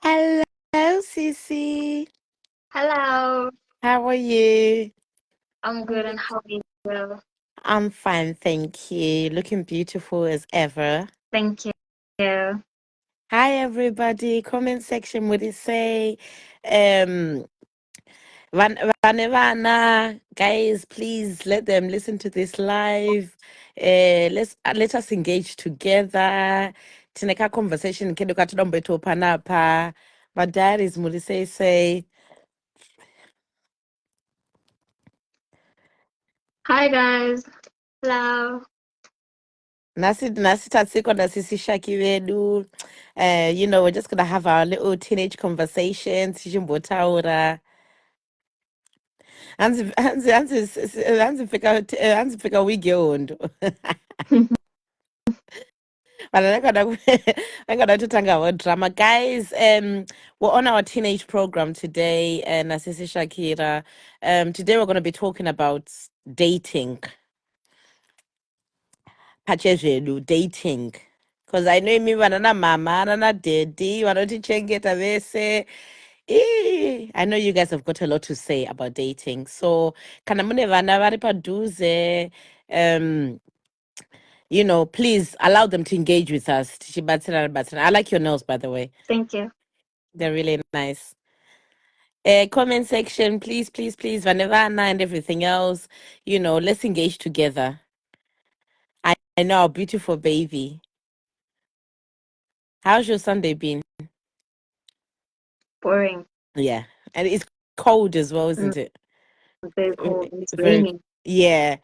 Hello, Sissy. Hello, How are you? I'm good and how are you? I'm fine, thank you. Looking beautiful as ever. Thank you. Hi, everybody. Comment section, would it say? Um, Vanevana, guys, please let them listen to this live. Let us engage together. Tineka conversation keduka tudombeto panapa. My dad is say. Hi guys. Hello. Nasi tatsiko na sisi shaki vedu. We're just gonna have our little teenage conversations. Tijimbotaura. Hanzi fika wigi ondo. I'm gonna talk about drama. Guys, we're on our teenage program today, and Sisi Shakira. Today we're gonna be talking about dating. Pachezvedu, dating. Because I know me vanana mama, nana daddy, vanotichengeta vese. I know you guys have got a lot to say about dating. So, kana mune vana vari padhuze, please allow them to engage with us. Tichibatsirana batsirana. I like your nails, by the way. Thank you. They're really nice. Comment section, please, please, please, Vanevana and everything else. Let's engage together. I know our beautiful baby. How's your Sunday been? Boring. Yeah. And it's cold as well, Mm, isn't it? very cold. It's Very, raining. yeah.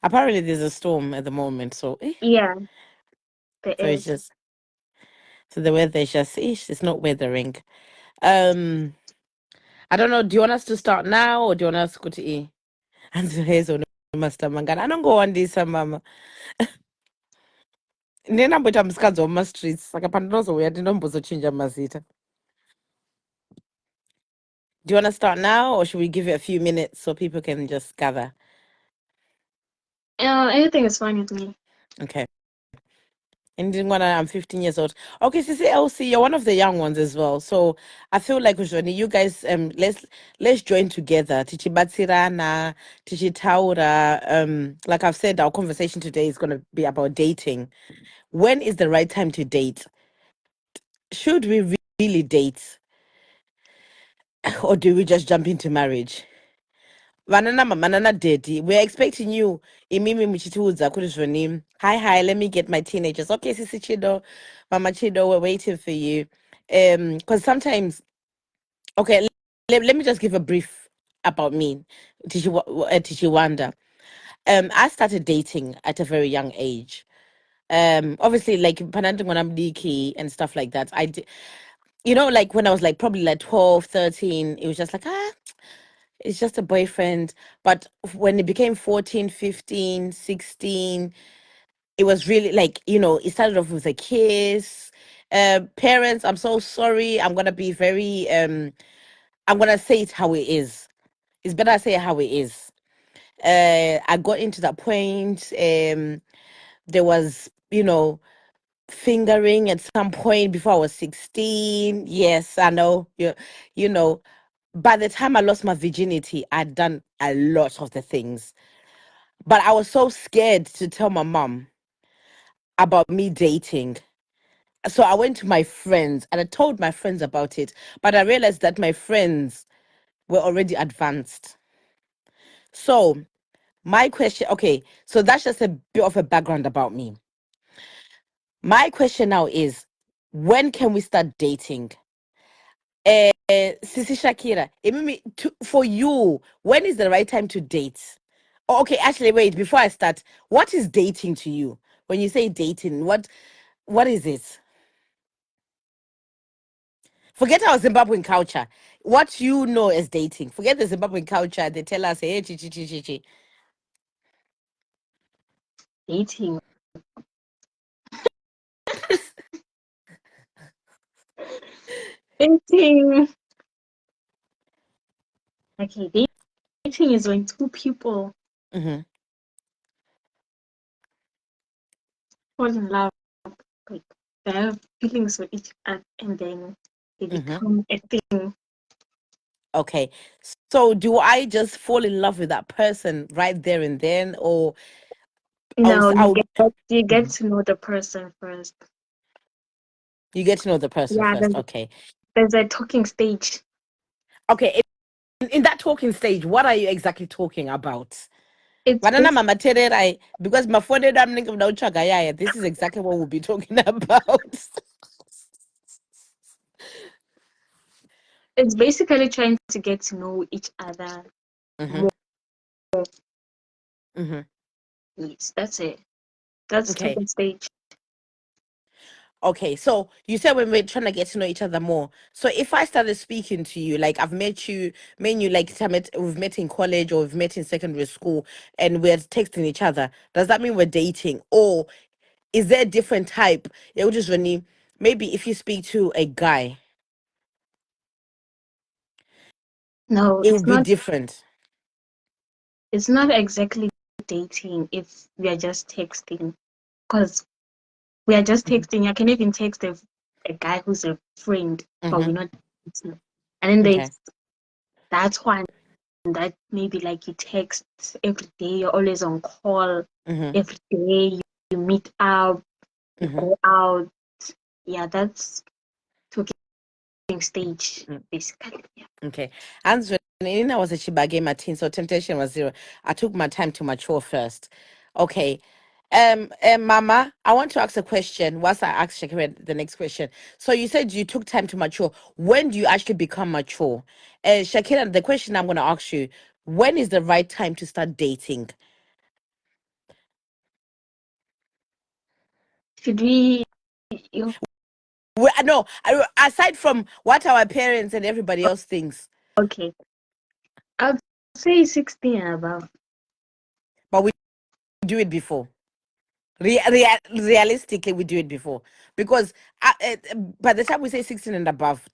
Apparently there's a storm at the moment, so Yeah, there so it's is. just so the weather is just it's not weathering. Um I don't know, do you want us to start now or do you want us to go to E? And here's Master Mangana. I don't go on this mama. Ndinamboita musikadzi wamumastreets saka pandinozouya ndinombozochinja mazita. Do you want to start now or should we give it a few minutes so people can just gather? Anything is fine with me. Okay. And then when I'm 15 years old. Okay, Sissy LC, you're one of the young ones as well. So I feel like Ujoni, you guys let's join together. Tichibatsirana, Tichitaura. Like I've said, our conversation today is gonna be about dating. When is the right time to date? Should we really date? Or do we just jump into marriage? Vanana manana daddy, we're expecting you. Imimi Michituza Kurishoni. Hi, let me get my teenagers. Okay, Sisi Chido, Mama Chido, we're waiting for you. Because sometimes, okay, let me just give a brief about me, Tishiwanda. I started dating at a very young age. Obviously, like Pananting when I'm leaky and stuff like that. Like when I was like probably like 12, 13, it was just like, it's just a boyfriend. But when it became 14, 15, 16, it was really like, it started off with a kiss. Parents, I'm so sorry. I'm going to be very, I'm going to say it how it is. It's better I say it how it is. I got into that point. There was, fingering at some point before I was 16. Yes, I know. You know, by the time I lost my virginity, I'd done a lot of the things. But I was so scared to tell my mom about me dating. So I went to my friends and I told my friends about it. But I realized that my friends were already advanced. So my question, okay, so that's just a bit of a background about me. My question now is, when can we start dating? Sisi Shakira, for you, when is the right time to date? Oh, okay, actually, wait, before I start, what is dating to you? When you say dating, what is it? Forget our Zimbabwean culture. What you know as dating. Forget the Zimbabwean culture. They tell us, hey, chi, chi, chi, chi, chi. Dating. Dating. Okay, dating is when two people Mm-hmm. fall in love, like they have feelings for each other, and then they Mm-hmm. become a thing. Okay. So do I just fall in love with that person right there and then, or No, I'll you get Mhm. to know the person first. You get to know the person Yeah, first. Okay. there's a talking stage. Okay. In that talking stage, what are you exactly talking about? It's Banana mama tererai, because my phone I'm thinking about Chagaya. This is exactly what we'll be talking about. it's basically trying to get to know each other Mm-hmm. more. Mm-hmm. Yes, that's it. That's Okay. talking stage. Okay, so you said when we're trying to get to know each other more. So if I started speaking to you, like I've met you like we've met in college or we've met in secondary school and we're texting each other, does that mean we're dating? Or is there a different type? It would just really maybe if you speak to a guy, No, it would be different. it's not exactly dating if we are just texting. Because we are just Hmm. texting. I can even text a guy who's a friend, but Hmm. we're not dating. And then Okay. there's that one that maybe like you text every day, you're always on call Hmm. every day, you meet up, you Hmm. go out. Yeah, that's talking stage, basically. Yeah. Okay. And when I was a Chibage Martin, so temptation was zero. I took my time to mature first. Okay. Mama, I want to ask a question. Whilst I ask Shakira the next question. So you said you took time to mature. When do you actually become mature? Shakira, the question I'm going to ask you: when is the right time to start dating? Should we? You, No, aside from what our parents and everybody else thinks, okay. I'd say 16 and above. but we do it before. Realistically, we do it before because by the time we say 16 and above,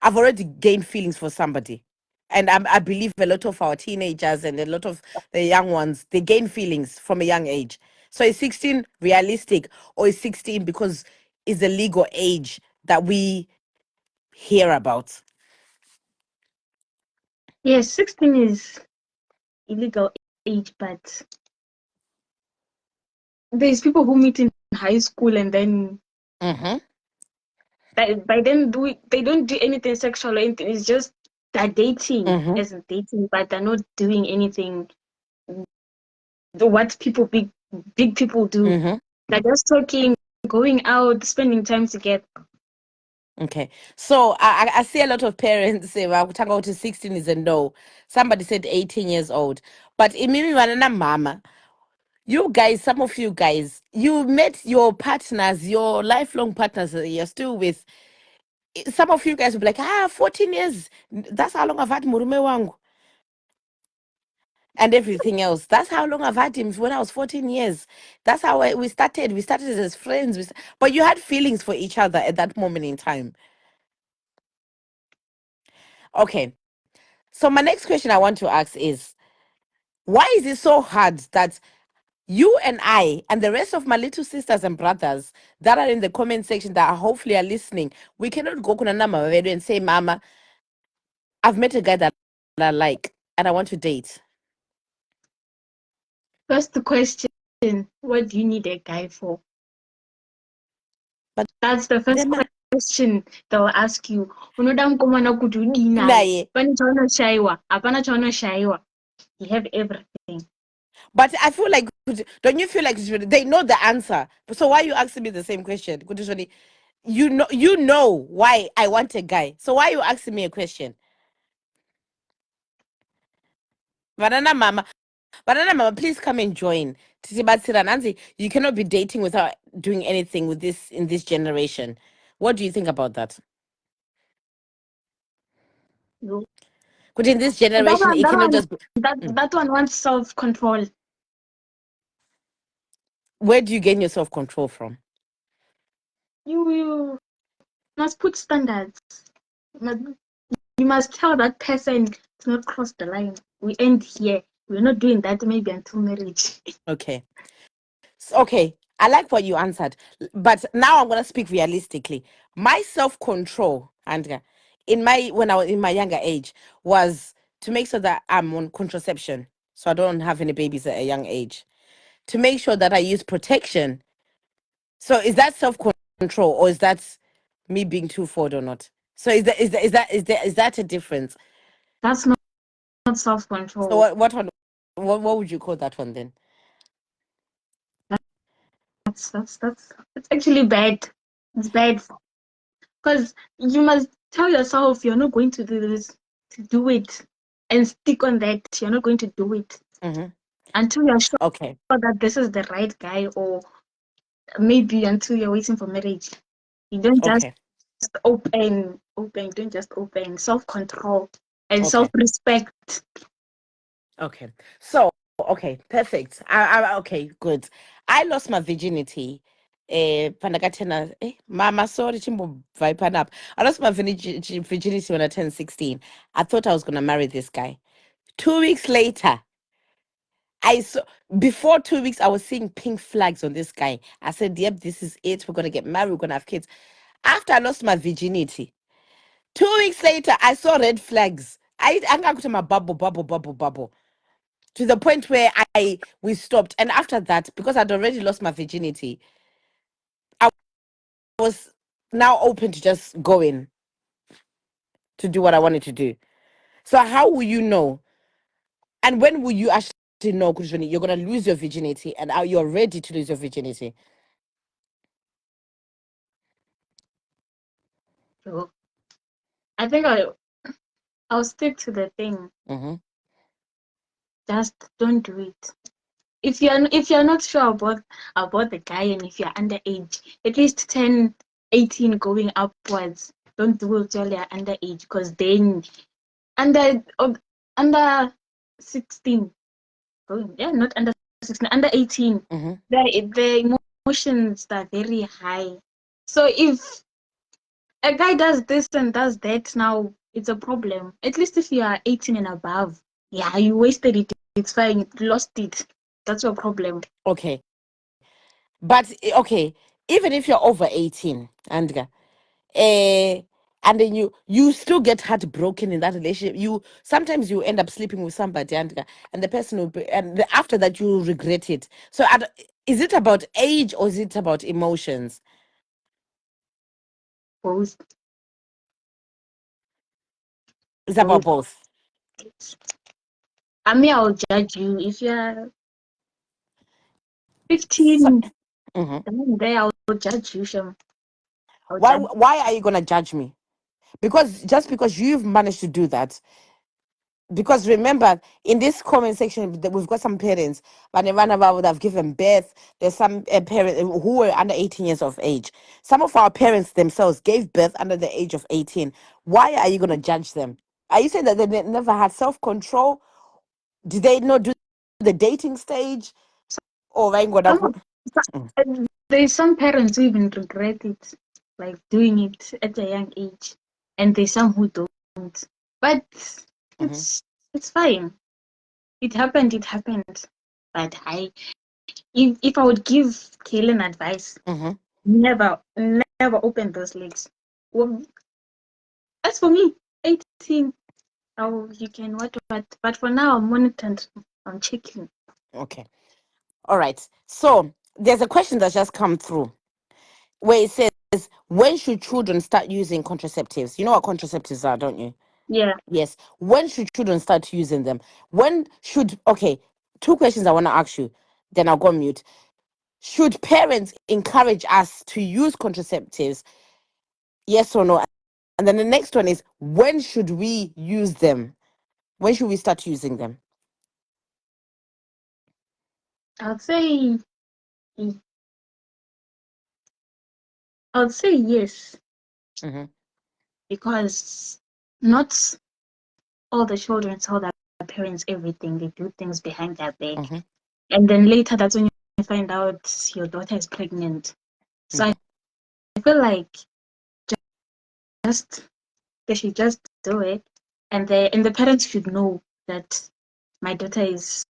I've already gained feelings for somebody. And I believe a lot of our teenagers and a lot of the young ones, they gain feelings from a young age. So is 16 realistic or is 16 because it's the legal age that we hear about? Yes, 16 is illegal age, but there's people who meet in high school and then Mm-hmm. by then they don't do anything sexual or anything. It's just they're dating Mm-hmm. as in dating, but they're not doing anything what big people do. Mm-hmm. They're just talking, going out, spending time together. Okay. So I see a lot of parents say, well, talk about 16 is a no. Somebody said 18 years old. But in Mimi Wanana Mama, you guys, some of you guys, you met your partners, your lifelong partners that you're still with. Some of you guys will be like, 14 years. That's how long I've had Murume Wangu and everything else. That's how long I've had him when I was 14 years. That's how we started. We started as friends. But you had feelings for each other at that moment in time. Okay. So my next question I want to ask is, why is it so hard that you and I and the rest of my little sisters and brothers that are in the comment section that are hopefully are listening, we cannot go kuna mama wedu and say, Mama, I've met a guy that I like and I want to date. First the question, what do you need a guy for? But That's the first then question they'll ask you. Unoda mkomana kuti udinaye. naye. Pani chaona shaiwa. Hapana chaona shaiwa. You have everything. But I feel like, don't you feel like they know the answer? So why are you asking me the same question? You know why I want a guy. So why are you asking me a question? Banana mama, Banana mama, please come and join. Titi Batsira Nanzi, you cannot be dating without doing anything with this in this generation. What do you think about that? You- But in this That generation, one, it that cannot one, just be. that Mm. that one wants self-control. Where do you gain your self control from? You must put standards. You must tell that person to not cross the line. We end here. We're not doing that maybe until marriage. Okay. Okay. I like what you answered. But now I'm going to speak realistically. My self control And in my when I was in my younger age was to make sure that I'm on contraception, so I don't have any babies at a young age. To make sure that I use protection. So is that self control or is that me being too forward or not? So is that a difference? That's not self So control. what would you call that one then? That's actually bad. It's bad because you must tell yourself you're not going to do this, to do it, and stick on that. You're not going to do it Mm-hmm. until you're sure Okay. that this is the right guy, or maybe until you're waiting for marriage. You don't just Okay. open. You don't just open. Self control and self Okay. respect. Okay. So, okay, perfect. Okay, good. I lost my virginity. Pandakatena, mama, sorry, chimbo vipan up. I lost my virginity when I turned 16. I thought I was gonna marry this guy. 2 weeks later, I saw before 2 weeks, I was seeing pink flags on this guy. I said, yep, this is it. We're gonna get married, we're gonna have kids. After I lost my virginity, 2 weeks later, I saw red flags. I got to my bubble to the point where we stopped. And after that, because I'd already lost my virginity, I was now open to just going to do what I wanted to do. So how will you know? And when will you actually know, Kushoni, you're gonna lose your virginity and you're ready to lose your virginity? So I think I'll stick to the thing. Mm-hmm. Just don't do it. If you're not sure about the guy, and if you're underage, at least 10, 18 going upwards, don't do it while you're underage, because then under 16, not under 16, under 18, Mm-hmm. the emotions are very high. So if a guy does this and does that, now it's a problem. At least if you are 18 and above, yeah, you wasted it. It's fine. You lost it. That's your problem. Okay. But okay, even if you're over 18, Andga, uh, and then you still get heartbroken in that relationship. You sometimes you end up sleeping with somebody, and the person will be, after that you will regret it. So is it about age or is it about emotions? Both. It's about Both. both. I mean, I'll judge you if you're So, 15. mhm. Then there, I'll judge you, Shem. I'll Why judge. why are you gonna judge me? Because just because you've managed to do that, because remember in this comment section we've got some parents but Vanava would have given birth. There's some parents who were under 18 years of age. Some of our parents themselves gave birth under the age of 18. Why are you going to judge them? Are you saying that they never had self-control? Did they not do the dating stage? Or I'm gonna Some there's some parents who even regret it, like doing it at a young age, and there's some who don't. But Mhm, it's it's fine. It happened. It happened. But if I would give Kaylin advice, mhm. never open those legs. Well, as for me, 18. Oh, you can what, but for now, I'm monitored. I'm checking. Okay, all right. So there's a question that's just come through where it says, when should children start using contraceptives? You know what contraceptives are, don't you? Yeah. Yes. When should children start using them? When should, okay, two questions I want to ask you, then I'll go on mute. Should parents encourage us to use contraceptives? Yes or no? And then the next one is, when should we use them? When should we start using them? I'd say I'd say yes, Mm-hmm, because not all the children tell their parents everything. They do things behind their back, mm-hmm, and then later that's when you find out your daughter is pregnant. So mm-hmm, I feel like just they should just do it, and the parents should know that my daughter is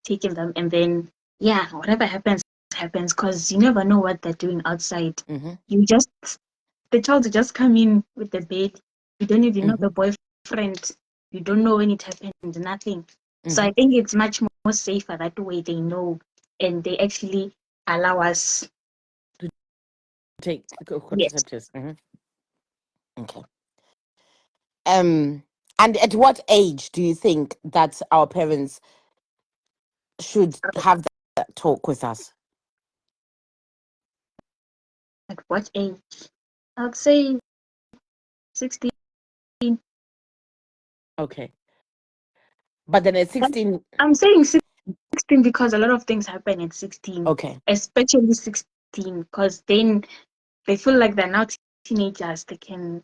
taking them, and then yeah, whatever happens happens, because you never know what they're doing outside. mm-hmm. You just the child will just come in with the bed. You don't even know the Mm-hmm. boyfriend. You don't know when it happened, nothing. So Mm-hmm. I think it's much more safer that way. They know and they actually allow us. Take Yes. contraceptives. Okay. And at what age do you think that our parents should have that talk with us? At what age? I'd say 16. Okay. But then at 16, I'm saying 16 because a lot of things happen at 16, okay. especially 16, because then they feel like they're now teenagers. They can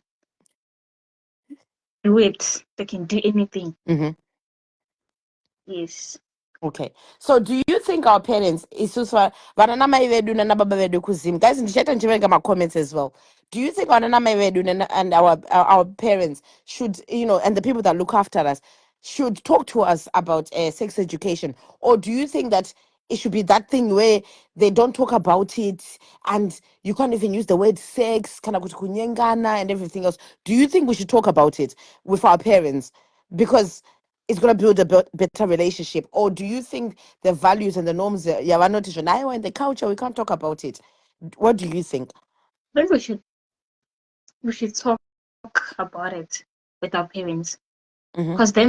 do it. They can do anything. Mm-hmm. Yes. Okay. So do you think our parents isusu vana mai vedu nana baba vedu kuzimu, guys, ndichaita ndichiverenga ma-comments as well. Do you think vana mai vedu and our parents should, and the people that look after us should talk to us about sex education? Or do you think that it should be that thing where they don't talk about it and you can't even use the word sex, kana kuti kunyengana and everything else? Do you think we should talk about it with our parents? Because it's going to build a better relationship. Or do you think the values and the norms, yeah, we're not even in the culture, we can't talk about it? What do you think? I think we should talk about it with our parents Mm-hmm, because then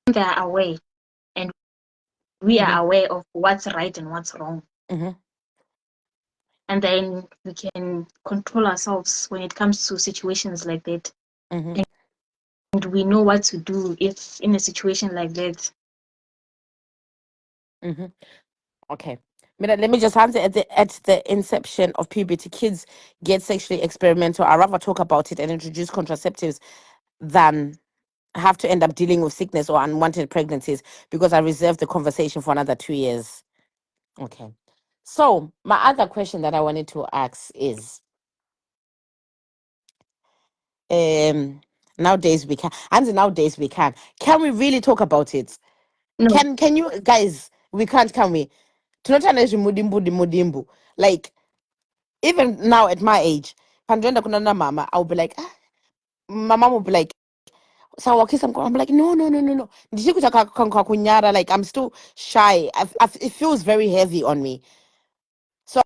they are aware and we mm-hmm, are aware of what's right and what's wrong. mm-hmm, And then we can control ourselves when it comes to situations like that. mm-hmm, And we know what to do if in a situation like that. mm-hmm. Okay. Let me just answer at the inception of puberty, kids get sexually experimental. I'd rather talk about it and introduce contraceptives than have to end up dealing with sickness or unwanted pregnancies because I reserved the conversation for another 2 years. Okay. So my other question that I wanted to ask is um nowadays we can, and nowadays we can we really talk about it? No, Can you guys, we can't, can we? Tunotana mudimbu. Like, even now at my age, pandrenda kunana mama, I'll be like, my mom will be like, so I'm like, no, no, no, no, no. Ndishikuta kunyara, like, I'm still shy. It feels very heavy on me. So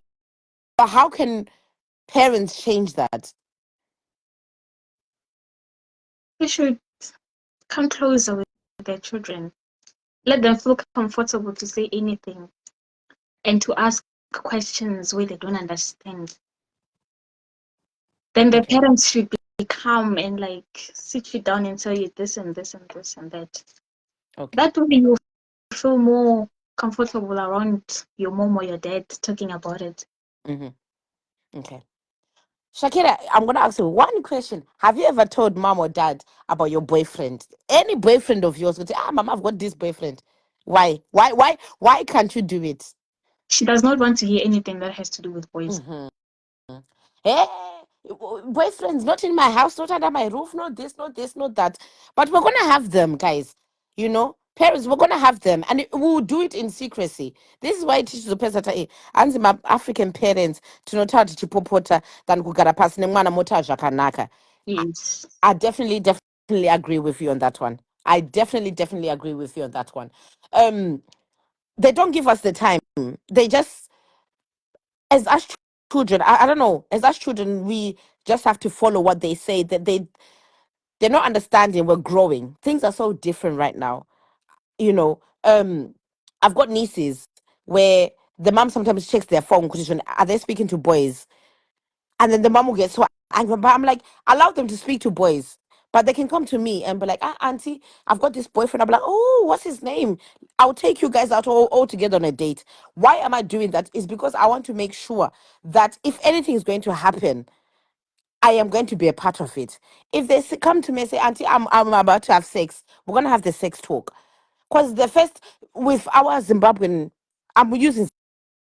how can parents change that? they should come closer with their children. Let them feel comfortable to say anything and to ask questions where they don't understand. Then the Okay. parents should be calm and like sit you down and tell you this and this and this and that. Okay. That way you feel more comfortable around your mom or your dad talking about it. Mm-hmm. Okay. Shakira, I'm gonna ask you one question. Have you ever told mom or dad about your boyfriend? Any boyfriend of yours would say, mom, I've got this boyfriend. Why? Why can't you do it? She does not want to hear anything that has to do with boys. Mm-hmm. Hey, boyfriends not in my house, not under my roof, not this, not this, not that. But we're gonna have them, guys. Parents, we're gonna have them, and we'll do it in secrecy. This is why it teaches the pesata. And my African parents to not how to chipopota than kugara pass nemwana mota jakanaka. Yes. I definitely agree with you on that one. I definitely agree with you on that one. Um, they don't give us the time. They just, as us children, I don't know, as us children, we just have to follow what they say. That they're not understanding. We're growing. Things are so different right now. You know, I've got nieces where the mom sometimes checks their phone because are they speaking to boys? And then the mom will get so angry. But I'm like, allow them to speak to boys. But they can come to me and be like, auntie, I've got this boyfriend. I'm like, oh, what's his name? I'll take you guys out all together on a date. Why am I doing that? Is because I want to make sure that if anything is going to happen, I am going to be a part of it. If they come to me and say, auntie, I'm about to have sex, we're going to have the sex talk. Because the first, with our Zimbabwean, I'm using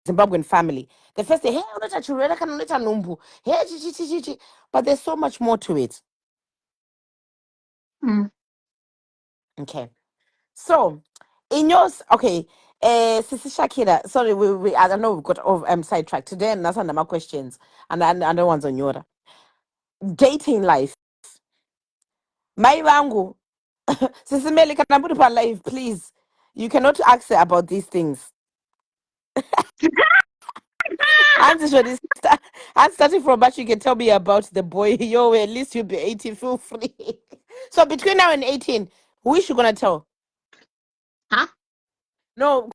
Zimbabwean family. The first day, hey, unoita chirwere kana unoita numbu. Hey, chi. But there's so much more to it. Mm. Okay. So, in yours, okay, Sisi Shakira, sorry, I don't know, we've got off sidetracked today, and that's under my questions, and the other ones on your. dating life. My wangu, Sisimeli, can I put up a live, please? You cannot ask her about these things. And starting from what you can tell me about the boy. Yo, at least you'll be 18. Feel free. So between now and 18, who is she gonna tell? Huh? No,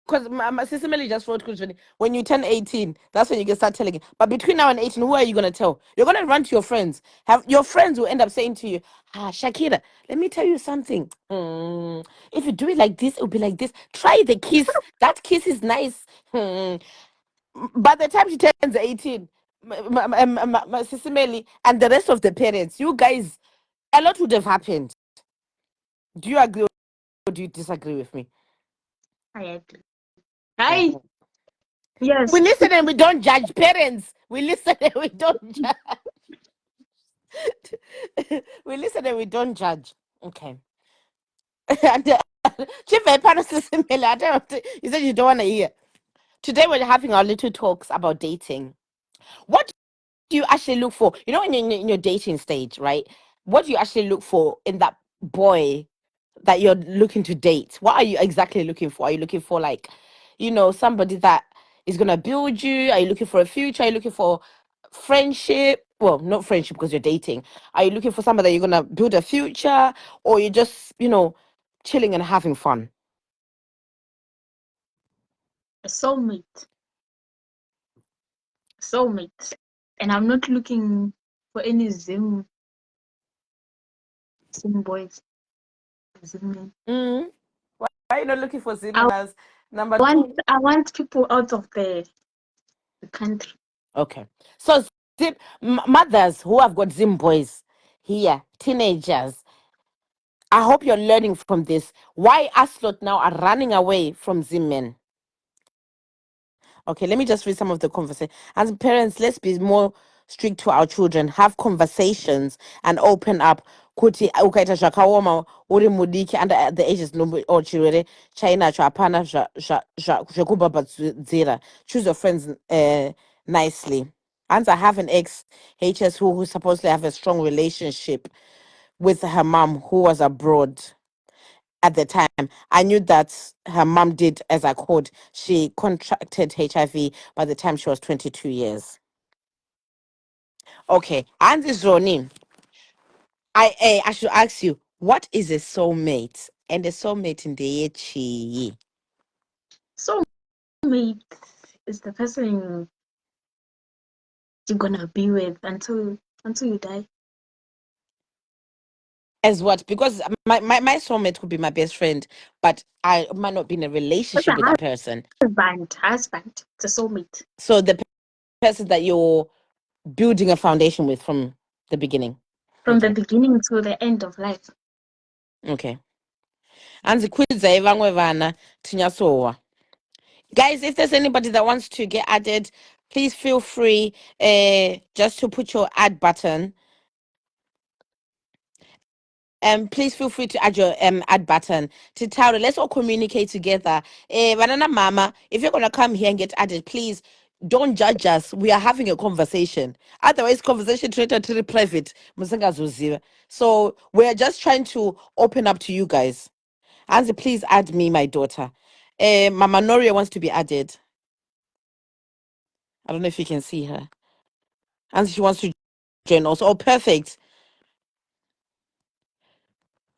because my sister Melly just wrote question. When you turn 18, that's when you can start telling it. But between now and 18, who are you gonna tell? You're gonna run to your friends. Have your friends will end up saying to you, Shakira, let me tell you something. If you do it like this, it'll be like this. Try the kiss. That kiss is nice. By the time she turns 18, my sister Melly and the rest of the parents, you guys, a lot would have happened. Do you agree or do you disagree with me? I agree. Hi. Mhm. Yes. We listen and we don't judge parents. We listen and we don't judge. We listen and we don't judge. Okay. And Chief Epana Sister Melly, you said you don't want to hear. Today we're having our little talks about dating. What do you actually look for? You know, in your dating stage, right? What do you actually look for in that boy that you're looking to date? What are you exactly looking for? Are you looking for, like, somebody that is gonna build you? Are you looking for a future? Are you looking for friendship? Well, not friendship because you're dating. Are you looking for somebody that you're gonna build a future, or you're just, chilling and having fun? A soulmate. Soulmate. And I'm not looking for any Zim boys. Zim men. Why are you not looking for I Zimenas? Number two. I want people out of the country. Okay. So mothers who have got Zim boys here, teenagers, I hope you're learning from this. Why Aslot now are running away from Zim men? Okay, let me just read some of the conversation. As parents, let's be more strict to our children. Have conversations and open up. Kuti ukaita zvakaoma uri mudiki under the ages or chirwere chainacho hapana zvekubhabhadzira. Choose your friends nicely. And I have an ex HS who supposedly have a strong relationship with her mom who was abroad at the time. I knew that her mom did, as I called, she contracted HIV by the time she was 22 years. Okay, and this Ronnie, I should ask you, what is a soulmate? And a soulmate in the Echi. Soulmate is the person you're gonna be with until you die. As what? Because my soulmate could be my best friend, but I might not be in a That's relationship with a that person. husband. It's a soulmate. So the person that you're building a foundation with from the beginning. From the Okay. beginning to the end of life. Okay. Anzi kwidza vamwe vana tinyasowa. Guys, if there's anybody that wants to get added, please feel free just to put your add button. Please feel free to add your add button to Tauro. Let's all communicate together. Banana Mama, if you're gonna come here and get added, please don't judge us. We are having a conversation. Otherwise, conversation treated to the private. Musingazuziwe. So we're just trying to open up to you guys. Anzi, please add me, my daughter. Mama Noria wants to be added. I don't know if you can see her. And she wants to join also. Oh, perfect.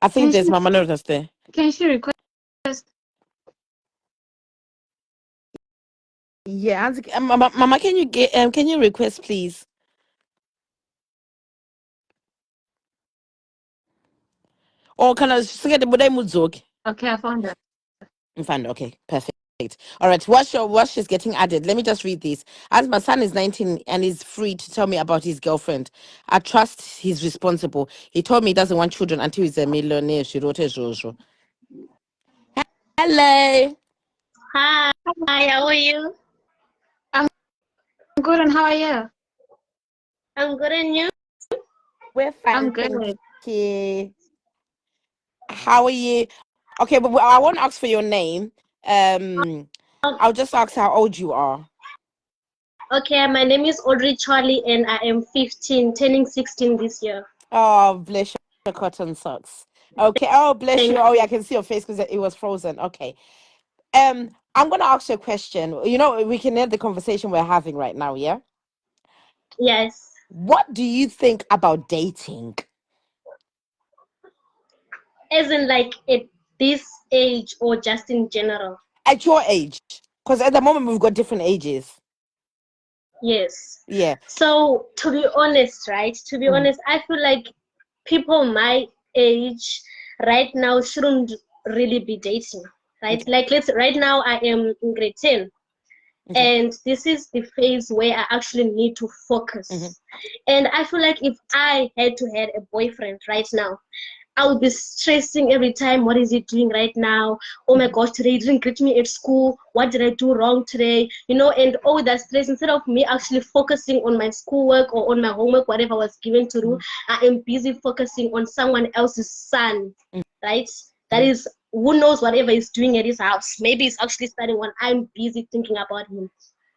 I think Can there's she Mama Noria that's there. request? Yeah, Mama, can you can you request, please? Or can I get the Budai Mudzoki? Okay, I found her. Fine. Okay, perfect. All right, what she's getting added. Let me just read this. As my son is 19 and is free to tell me about his girlfriend, I trust he's responsible. He told me he doesn't want children until he's a millionaire. She wrote a Jojo. Hello. Hi, how are you? I'm good, and how are you? I'm good, and you? We're I'm fine, good. thank you. How are you? Okay, but I won't ask for your name. Um, I'll just ask how old you are. Okay, my name is Audrey Charlie and I am 15, turning 16 this year. Oh, bless your cotton socks. Okay. Oh, bless you. Thank Oh, yeah, I can see your face because it was frozen. Okay. I'm gonna ask you a question. You know, we can end the conversation we're having right now, yeah? Yes. What do you think about dating As in like at this age or just in general? at your age? Because at the moment we've got different ages. Yes. Yeah. So to be honest, right? To be Mhm. honest, I feel like people my age right now shouldn't really be dating. Right? Okay. Like let's right now I am in grade 10. Okay. And this is the phase where I actually need to Hmm. focus. And I feel like if I had to have a boyfriend right now, I would be stressing every time. What is he doing right now? Oh my gosh, today he didn't greet me at school. What did I do wrong today? You know, and all that stress, instead of me actually focusing on my schoolwork or on my homework, whatever I was given to do, I am busy focusing on someone else's son, right? That is, who knows whatever he's doing at his house. Maybe he's actually studying when I'm busy thinking about him.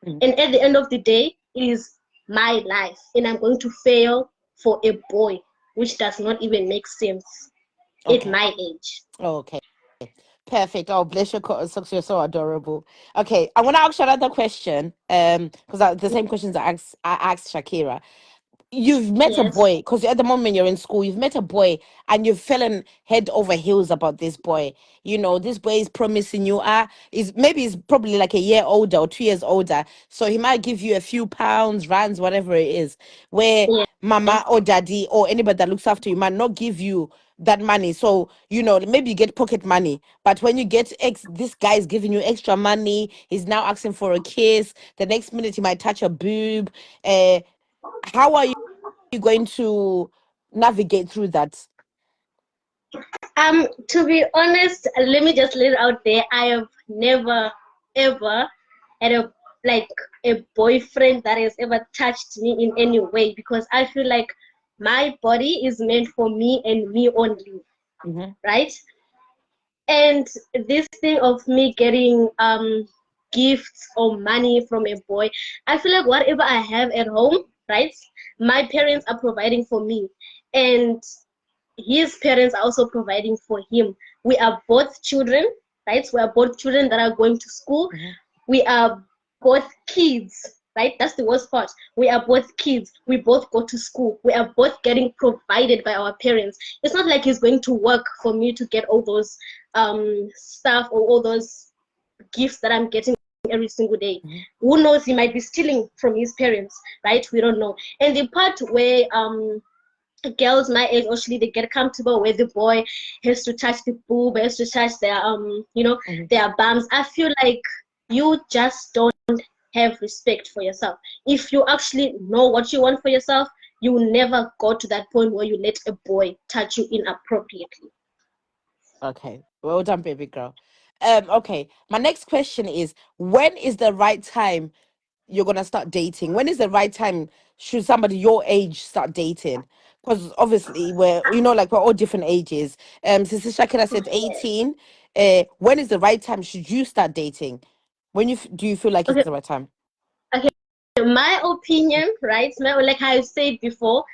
Hmm. And at the end of the day, it is my life, and I'm going to fail for a boy, which does not even make sense at Okay. my age. Okay. Perfect. Oh, bless your cotton socks. You're so adorable. Okay, I want to ask you another question. Because the same questions I asked Shakira. You've met a Yes. boy because at the moment you're in school. You've met a boy and you've fallen head over heels about this boy. You know, this boy is promising you. Is maybe he's probably like a year older or 2 years older. So he might give you a few pounds, rands, whatever it is. Where Yes. mama or daddy or anybody that looks after you might not give you that money. So, you know, maybe you get pocket money. But when you get this guy is giving you extra money. He's now asking for a kiss. The next minute he might touch a boob. Uh, how are you going to navigate through that? To be honest, let me just lay it out there. I have never ever had a like a boyfriend that has ever touched me in any way because I feel like my body is meant for me and me only, Hmm. right? And this thing of me getting gifts or money from a boy, I feel like whatever I have at home, right? My parents are providing for me, and his parents are also providing for him. We are both children, right? We are both children that are going to school. Hmm. We are both kids, right? That's the worst part. We are both kids. We both go to school. We are both getting provided by our parents. It's not like he's going to work for me to get all those stuff or all those gifts that I'm getting every single day. Hmm. Who knows? He might be stealing from his parents, right? We don't know. And the part where girls my age actually they get comfortable where the boy has to touch the boob, has to touch their Hmm. their bums. I feel like you just don't have respect for yourself. If you actually know what you want for yourself, you will never go to that point where you let a boy touch you inappropriately. Okay, well done, baby girl. Okay, my next question is: when is the right time you're gonna start dating? When is the right time should somebody your age start dating? Because obviously like we're all different ages. Sister Shakira said 18. When is the right time? Should you start dating? When do you feel like it's Okay, the right time? okay. My opinion, right? Like I said before,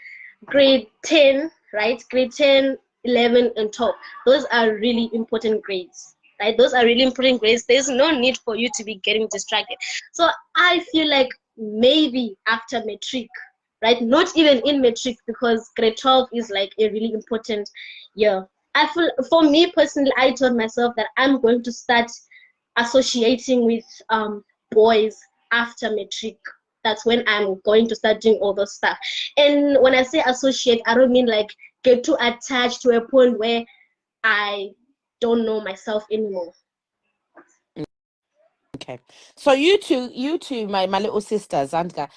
grade 10, right? Grade 10, 11, and 12. Those are really important grades, right? Those are really important grades. There's no need for you to be getting distracted. So I feel like maybe after matric, right? Not even in matric because grade 12 is like a really important year. I feel for me personally, I told myself that I'm going to start associating with boys after matric. That's when I'm going to start doing all those stuff. And when I say associate, I don't mean like get too attached to a point where I don't know myself anymore. Okay. So you two, my little sisters, Antka,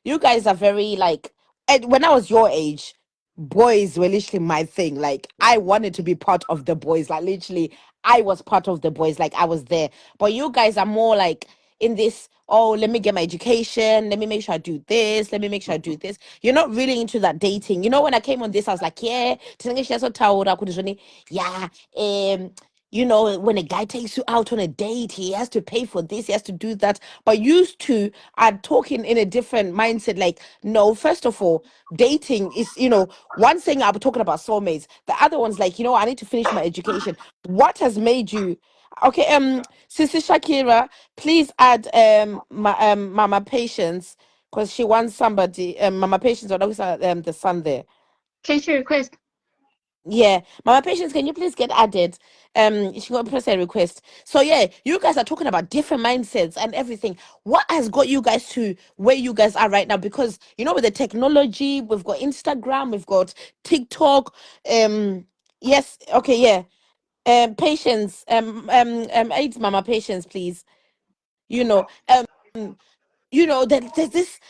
you guys are very like, and when I was your age, boys were literally my thing. Like I wanted to be part of the boys. Like literally, I was part of the boys. Like I was there. But you guys are more like in this, oh, let me get my education, let me make sure I do this, let me make sure I do this. You're not really into that dating. You know, when I came on this, I was like, yeah, tinenge shiyazothaura kuti zvoni, yeah, you know, when a guy takes you out on a date, he has to pay for this, he has to do that. But used to are talking in a different mindset. Like, no, first of all, dating is, you know, one thing I'm talking about soulmates. The other one's like, you know, I need to finish my education. What has made you okay? Sissy Shakira, please add Mama Patience because she wants somebody. Mama Patience, or the son there. Can she request? Yeah, Mama Patience, can you please get added? She got press a request. So yeah, you guys are talking about different mindsets and everything. What has got you guys to where you guys are right now? Because you know, with the technology, we've got Instagram, we've got TikTok. Yes, okay, yeah. Patience. Aids Mama Patience, please. You know, there's this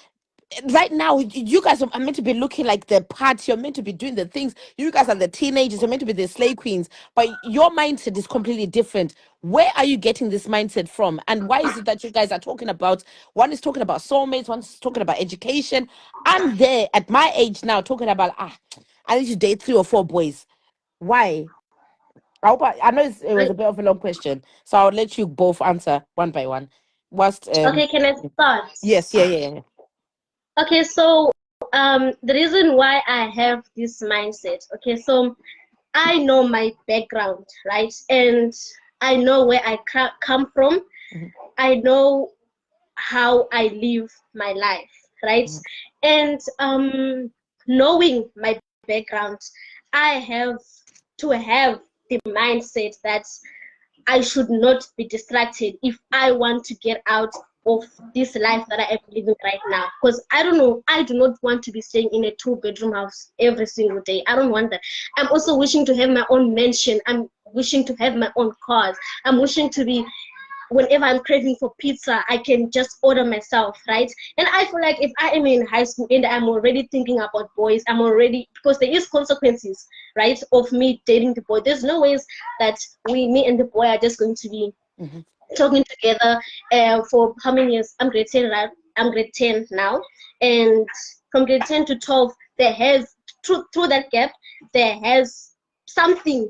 right now you guys are meant to be looking like the parts, you're meant to be doing the things, you guys are the teenagers, you're meant to be the slay queens, but your mindset is completely different. Where are you getting this mindset from, and why is it that you guys are talking about, one is talking about soulmates, one's talking about education? I'm there at my age now talking about I need to date 3 or 4 boys. Why? I know it was a bit of a long question, so I'll let you both answer one by one. Whilst Okay, can I start? yes, yeah. Okay, so the reason why I have this mindset, okay, so I know my background, right? And I know where I come from. Mhm. I know how I live my life, right? Mhm. And knowing my background, I have to have the mindset that I should not be distracted if I want to get out of this life that I am living right now. Because I don't know, I do not want to be staying in a 2 bedroom house every single day. I don't want that. I'm also wishing to have my own mansion. I'm wishing to have my own cars. I'm wishing to be, whenever I'm craving for pizza, I can just order myself, right? And I feel like if I am in high school and I'm already thinking about boys, I'm already, because there is consequences, right, of me dating the boy. There's no ways that me and the boy are just going to be Mhm. talking together for how many years? I'm grade 10, right? I'm grade 10 now, and from grade 10 to 12, there has through that gap, there has something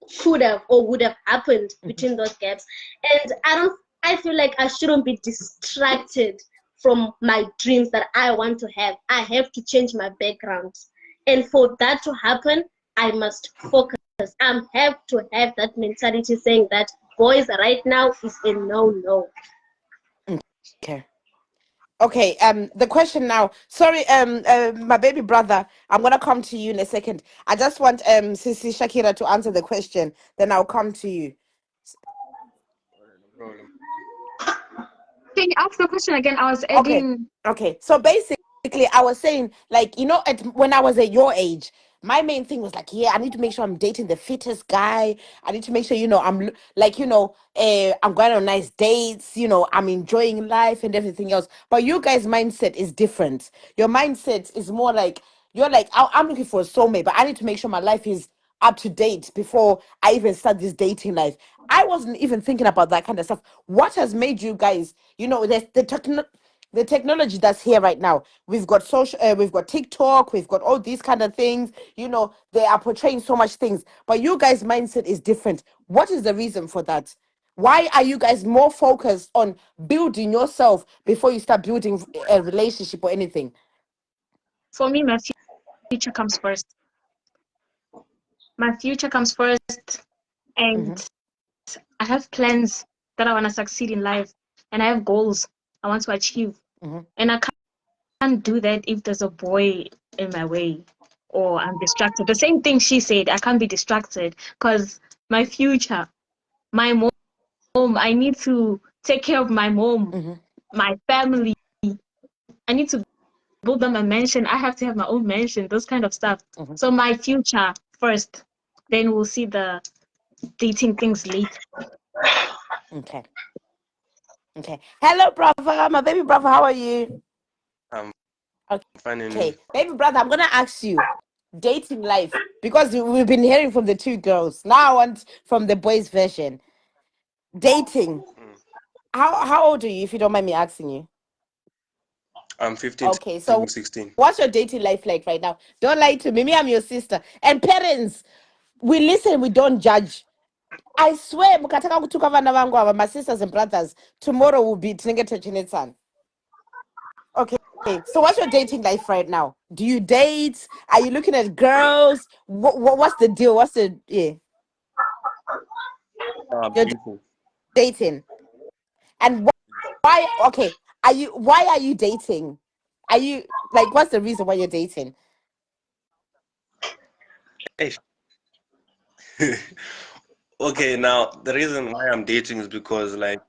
should have or would have happened between those gaps. And I feel like I shouldn't be distracted from my dreams that I want to have. I have to change my background. And for that to happen, I must focus. I have to have that mentality saying that boys right now is a no. Okay. Okay, the question now. Sorry, my baby brother, I'm gonna come to you in a second. I just want Sissy Shakira to answer the question, then I'll come to you. Can you ask the question again? I was Okay, adding. okay. So basically, I was saying, like, you know, when I was at your age, my main thing was like, yeah, I need to make sure I'm dating the fittest guy. I need to make sure, you know, like, you know, I'm going on nice dates, you know, I'm enjoying life and everything else. But you guys' mindset is different. Your mindset is more like, you're like, I'm looking for a soulmate, but I need to make sure my life is up to date before I even start this dating life. I wasn't even thinking about that kind of stuff. What has made you guys, you know, the technology that's here right now. We've got we've got TikTok, we've got all these kind of things. You know, they are portraying so much things, but you guys' mindset is different. What is the reason for that? Why are you guys more focused on building yourself before you start building a relationship or anything? For me, my future comes first. My future comes first, and Mm-hmm, I have plans that I want to succeed in life, and I have goals I want to achieve, mm-hmm, and I can't do that if there's a boy in my way or I'm distracted. The same thing she said, I can't be distracted because my future, my mom, I need to take care of my mom, mm-hmm, my family. I need to build them a mansion. I have to have my own mansion, those kind of stuff. mm-hmm. So my future first, then we'll see the dating things later. Okay, okay. Hello, brother, my baby brother. How are you? I'm fine and you. Okay, baby brother, I'm gonna ask you dating life because we've been hearing from the two girls. Now I want from the boys' version. Dating. Mm. How old are you, if you don't mind me asking you? I'm 15 Okay, so turning 16. what's your dating life like right now? Don't lie to me. Me, I'm your sister. And parents, we listen, we don't judge. I swear, mukataka kutuka vana vangu ava, my sisters and brothers, tomorrow will be tinenge techinetsana. Okay. So what's your dating life right now? Do you date? Are you looking at girls? What's the deal? What's the You're Beautiful. dating. And why okay. Why are you dating? Are you like what's the reason why you're dating? Hey. Okay, now the reason why I'm dating is because like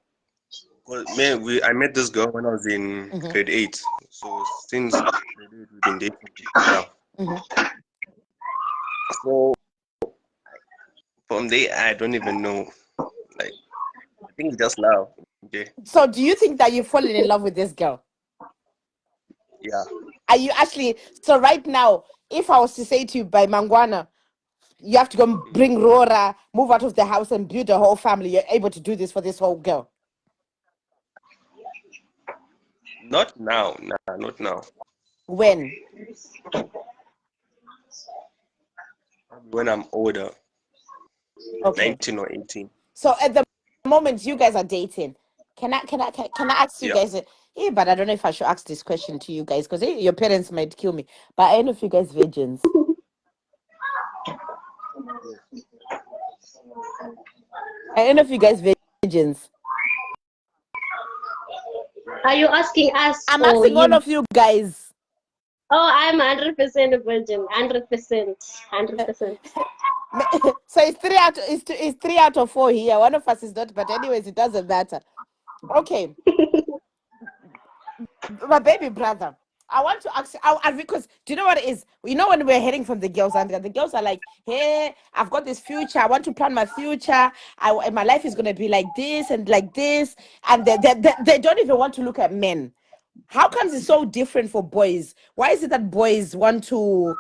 I met this girl when I was in grade 8. So since grade 8 we've been dating now. So from there I don't even know. Like I think it's just love. Okay. So do you think that you've fallen in love with this girl? Yeah. Are you actually so right now, if I was to say to you by Mangwana, you have to go and bring Rora, move out of the house and build a whole family, you're able to do this for this whole girl? Not now. Nah, not now. When? When I'm older. Okay. 19 or 18. So at the moment you guys are dating, can I ask you Yeah. guys? But I don't know if I should ask this question to you guys because your parents might kill me. But I don't know if you guys virgins. I don't know if you guys virgins. Are you asking us I'm or asking all him? of you guys. Oh, I'm 100% a virgin. 100%. 100%. So it's 3 out of 4 here. One of us is not, but anyways, it doesn't matter. Okay, my baby brother. I want to ask because do you know what it is? You know when we're heading from the girls and the girls are like, "Hey, I've got this future. I want to plan my future. My life is gonna be like this and like this," and they don't even want to look at men. How comes it's so different for boys? Why is it that boys want to?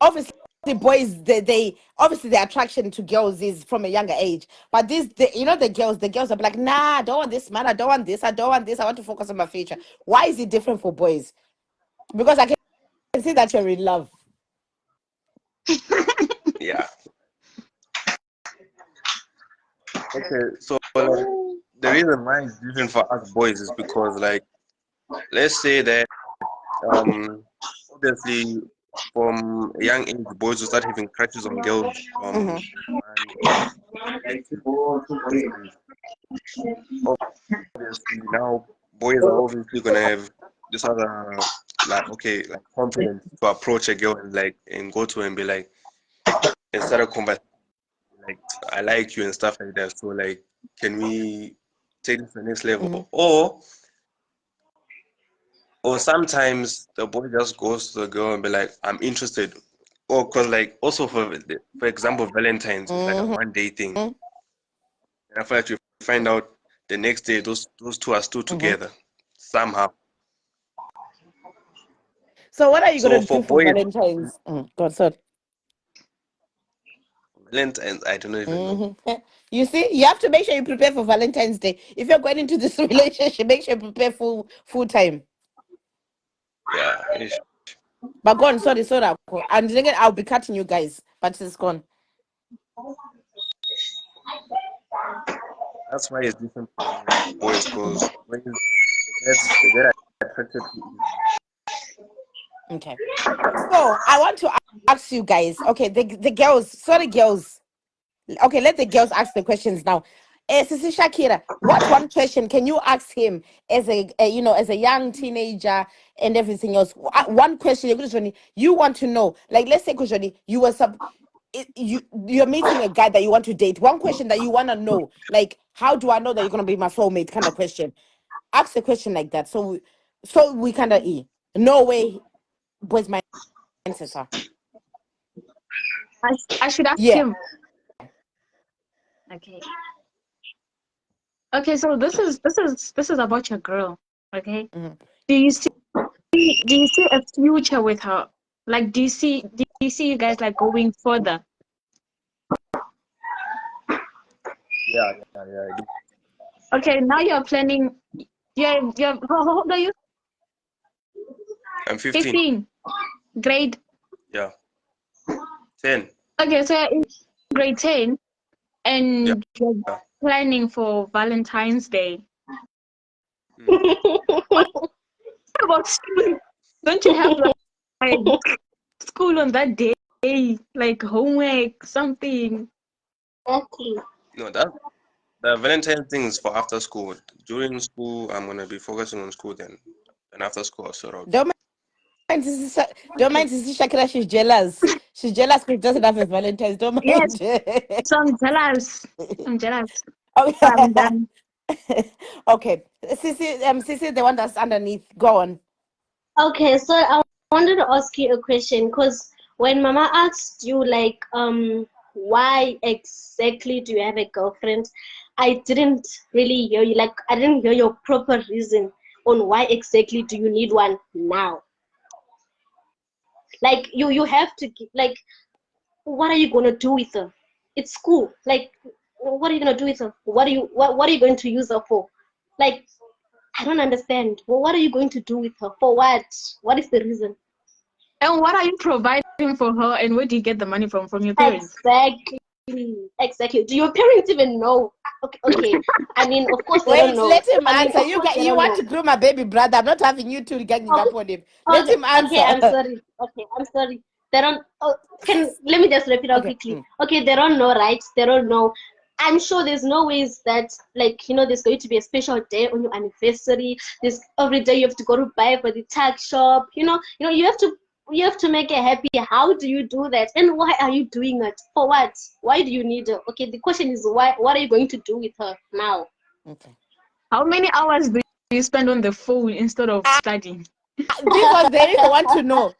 Obviously boys they obviously the attraction to girls is from a younger age, but the girls are like, nah, I don't want this man, I don't want this, I don't want this, I want to focus on my future. Why is it different for boys? Because I can see that you're in love. Yeah. Okay, so like, the reason why it's different for us boys is because like let's say that obviously from a young age boys will start having crushes on girls and like obviously now boys are obviously gonna have this other like okay like confidence to approach a girl and go to her and be like and start a conversation like I like you and stuff like that. So like can we take this to the next level? Or sometimes the boy just goes to the girl and be like, I'm interested. Or because like also for example Valentine's is like a 1 day thing. And after that you find out the next day those two are still together somehow. So what are you So gonna for do for boys, Valentine's? God, sorry. Valentine's I don't even know. You see, you have to make sure you prepare for Valentine's Day. If you're going into this relationship, make sure you prepare full time. Yeah, But go on, sorry, and then I'll be cutting you guys, but it's gone. that's why it's different for boys because boys they get attracted to Okay. So I want to ask you guys. Okay, the girls. Sorry, girls. Okay, let the girls ask the questions now. Sisi Shakira, what one question can you ask him as as a young teenager and everything else? One question you want to know. Like, let's say, Kushoni, you're meeting a guy that you want to date. One question that you want to know, like, how do I know that you're gonna be my soulmate? Kind of question. Ask a question like that. So we kind of no way, boys, my ancestor. I should ask Yeah. him. Okay. Okay, so this is about your girl. Okay. Do you see a future with her? Like, do you see you guys like going further? yeah, I do. Okay, now you're planning. How old are you? I'm 15. 15. Grade. Yeah. 10. Okay, so you're in grade 10, and you're planning for Valentine's Day. What about school? Don't you have like school on that day? Like homework, something? Exactly. No, that the Valentine thing is for after school. During school, I'm gonna be focusing on school then, and after school, I'll sort out. Don't mind Sisi Shakira, she's jealous. She's jealous because she doesn't have a Valentine's. Don't Yes. mind. So I'm jealous. I'm jealous. Okay. I'm done. Okay. Sisi, the one that's underneath. Go on. Okay, so I wanted to ask you a question because when Mama asked you like why exactly do you have a girlfriend, I didn't really hear you. Like I didn't hear your proper reason on why exactly do you need one now. Like you have to like what are you gonna do with her? It's school. Like what are you gonna do with her? What are you going to use her for? Like I don't understand. Well, what are you going to do with her? For what? What is the reason? And what are you providing for her? And where do you get the money from your parents? Exactly. Do your parents even know? Okay. I mean, of course they don't Wait, know. let him I mean, answer. of course they You don't want know. to groom my baby brother. I'm not having you two ganging up on him. Let Okay, him answer. I'm sorry. Okay, I'm sorry. They don't. Oh, let me just repeat out Okay. quickly. Okay, they don't know, right? They don't know. I'm sure there's no ways that like there's going to be a special day on your anniversary. There's every day you have to go to buy for the tag shop. You have to make her happy. How do you do that? And why are you doing it? For what? Why do you need her? Okay, the question is why. What are you going to do with her now? Okay. How many hours do you spend on the phone instead of studying? These ones they even want to know.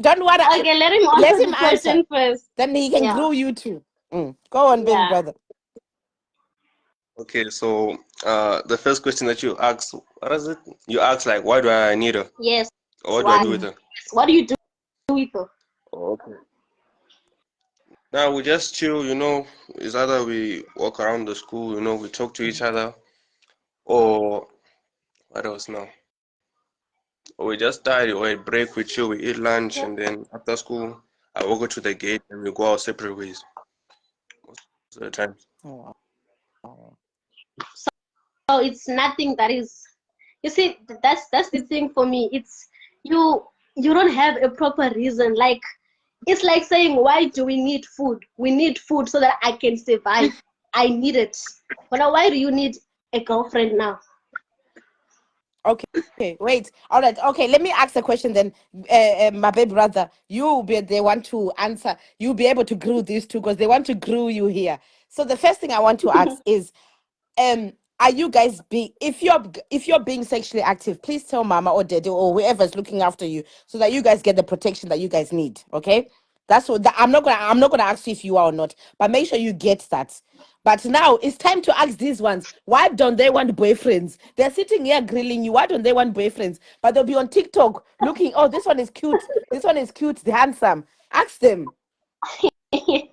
Don't worry. Okay, let him Let answer him the answer. question first. Then he can Yeah. grow you too. Go on, baby Yeah. brother. Okay, so the first question that you asked, what is it? You asked like, why do I need her? Yes. Or what do I do Why? with her? What do you do with her? Okay. Now we just chill, it's either we walk around the school, we talk to each other, or what else now? Or we just study, or a break, we chill, we eat lunch, and then after school, I will go to the gate and we go our separate ways most of the time. Oh, wow. So it's nothing that is. You see, that's the thing for me. It's you. You don't have a proper reason. Like it's like saying, why do we need food? We need food so that I can survive. I need it. But now, why do you need a girlfriend now? Okay, wait. All right. Okay, let me ask a question then. My baby brother, you be they want to answer. You'll be able to grow these two because they want to grow you here. So the first thing I want to ask is, are you guys if you're being sexually active, please tell mama or daddy or whoever's looking after you so that you guys get the protection that you guys need. Okay, that's what I'm not gonna ask you if you are or not, but make sure you get that. But now it's time to ask these ones, why don't they want boyfriends? They're sitting here grilling you, why don't they want boyfriends? But they'll be on TikTok looking, oh, this one is cute, this one is cute, they're handsome. Ask them. Can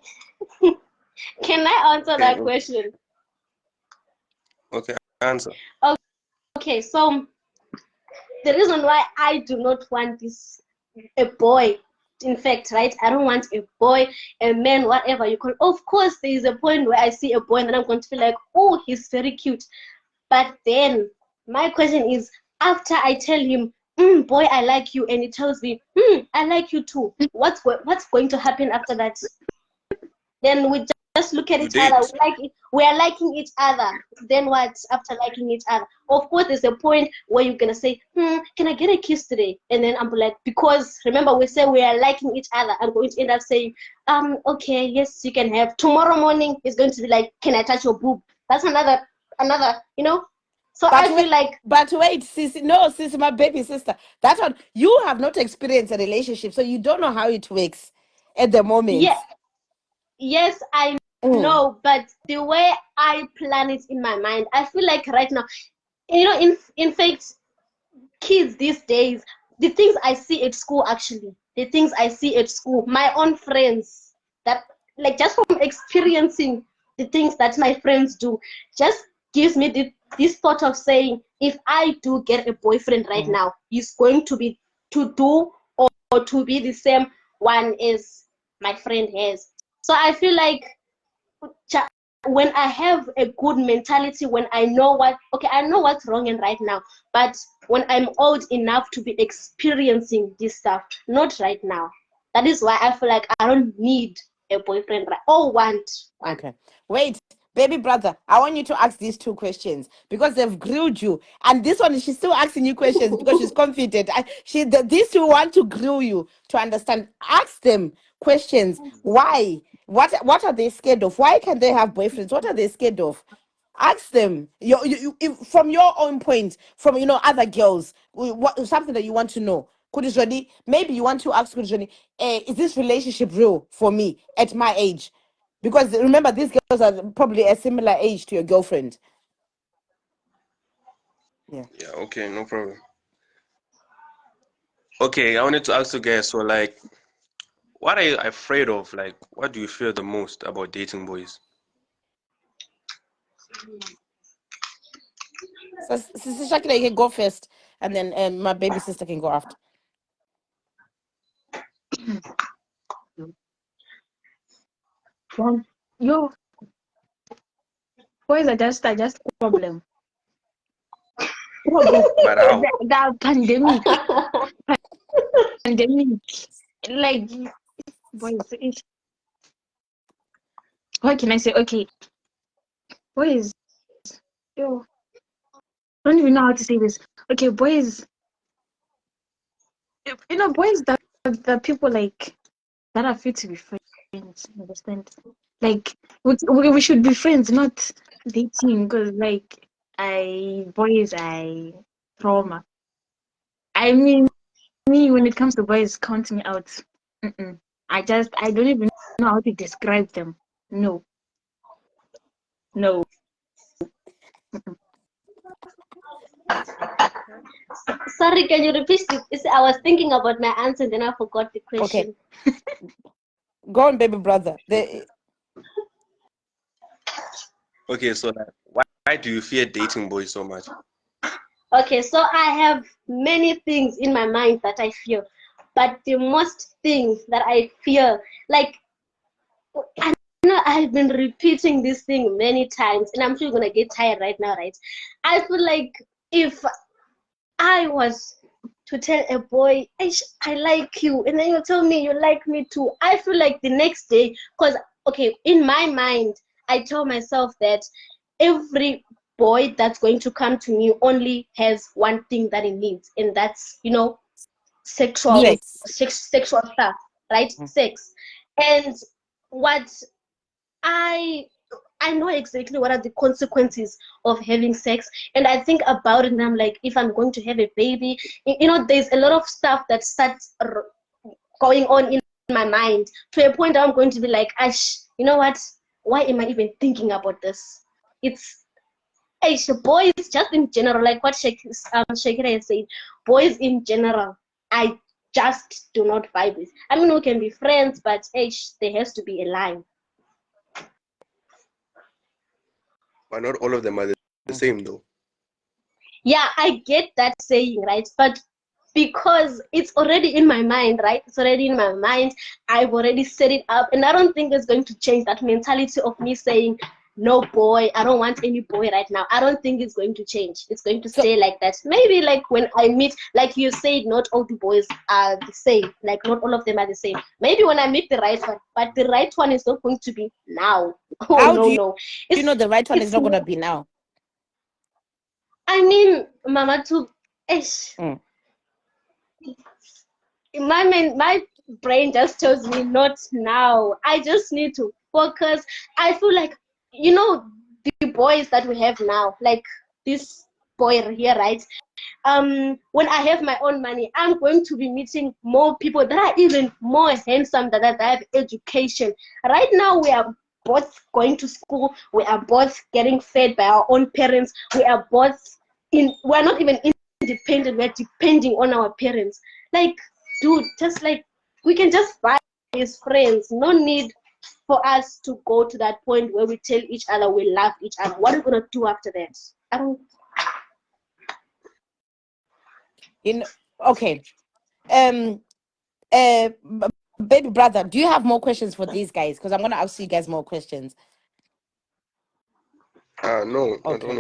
I answer Okay, that question? okay, answer. Okay, so the reason why I do not want a boy, in fact, right? I don't want a boy, a man, whatever you call. Of course, there is a point where I see a boy and then I'm going to feel like, oh, he's very cute. But then my question is, after I tell him, boy, I like you, and he tells me, I like you too. What's going to happen after that? Then we just look at You each other. date. We are liking each other. Then what? After liking each other, of course, there's a point where you're gonna say, can I get a kiss today? And then I'm like, because remember we say we are liking each other. I'm going to end up saying, okay, yes, you can have. Tomorrow morning is going to be like, can I touch your boob? That's another, So I feel like. But wait, sis, no, sis, my baby sister. That's what you have not experienced a relationship, so you don't know how it works at the moment. Yeah, yes, I Mm. know, but the way I plan it in my mind, I feel like right now, in fact, kids these days, the things I see at school, actually, the things I see at school, my own friends, that like just from experiencing the things that my friends do, just gives me this thought of saying, if I do get a boyfriend right now, he's going to be to do or to be the same one as my friend has. So I feel like when I have a good mentality, when I know I know what's wrong and right now, but when I'm old enough to be experiencing this stuff, not right now. That is why I feel like I don't need a boyfriend or want one. Okay. Wait, baby brother, I want you to ask these two questions because they've grilled you. And this one, she's still asking you questions because she's confident. These two want to grill you to understand. Ask them questions. Why? What are they scared of? Why can't they have boyfriends? What are they scared of? Ask them. From your own point, from other girls, what something that you want to know. Kudijoni, maybe you want to ask Kudijoni, is this relationship real for me at my age? Because remember, these girls are probably a similar age to your girlfriend. Yeah. Yeah, okay, no problem. Okay, I wanted to ask you guys, so like, what are you afraid of? Like, what do you fear the most about dating boys? So, Sister Shakira, you can go first, and then my baby sister can go after. Well, yo, boys are just problem. But how? The pandemic, like boys. What can I say? Okay, boys. Yo, I don't even know how to say this. Okay, boys. Boys that the people like that are fit to be friends. Understand? Like we should be friends, not dating. Because like boys, trauma. I mean, me when it comes to boys, count me out. Mm-mm. I don't even know how to describe them. No. Sorry, can you repeat it? I was thinking about my answer and then I forgot the question. Okay. Go on, baby brother. Okay, so like, why do you fear dating boys so much? Okay, so I have many things in my mind that I fear, but the most things that I fear, like, I know I've been repeating this thing many times, and I'm sure you're gonna get tired right now, right? I feel like if I was to tell a boy, I like you, and then you tell me you like me too, I feel like the next day, because, okay, in my mind, I tell myself that every boy that's going to come to me only has one thing that he needs, and that's, sexual Sex. sexual stuff, right? Sex. And what I know exactly what are the consequences of having sex, and I think about it, and I'm like, if I'm going to have a baby, there's a lot of stuff that starts going on in my mind to a point I'm going to be like, Ash, you know what? Why am I even thinking about this? It's boys just in general, like what Shakira has said, boys in general, I just do not vibe with. I mean, we can be friends, but there has to be a line. But not all of them are the same, though. Yeah, I get that saying, right? But because it's already in my mind, right? It's already in my mind. I've already set it up, and I don't think it's going to change that mentality of me saying, no boy, I don't want any boy right now. I don't think it's going to change. It's going to stay like that. Maybe like when I meet, like you said, not all the boys are the same. Like not all of them are the same. Maybe when I meet the right one, but the right one is not going to be now. Oh, How no, do you, no. you know the right one is not going to be now? I mean, Mama, too. My brain just tells me not now. I just need to focus. I feel like, the boys that we have now, like this boy here, right? When I have my own money, I'm going to be meeting more people that are even more handsome, that have education. Right now, we are both going to school. We are both getting fed by our own parents. We are both we're not even independent. We're depending on our parents. Like, dude, just like, we can just buy as friends. No need for us to go to that point where we tell each other we love each other. What are we gonna do after that? I don't. Okay. Baby brother, do you have more questions for these guys? Because I'm gonna ask you guys more questions. No, I Okay. don't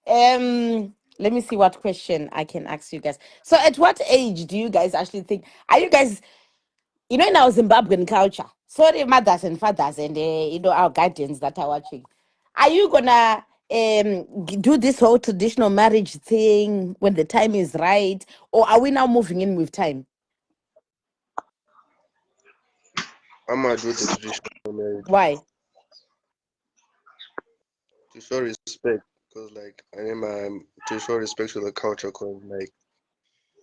have. Let me see what question I can ask you guys. So at what age do you guys actually think, are you guys, in our Zimbabwean culture, sorry, mothers and fathers and our guardians that are watching, are you gonna do this whole traditional marriage thing when the time is right, or are we now moving in with time? I'm gonna do the traditional marriage Why? to show respect, because like I am to show respect to the culture, because like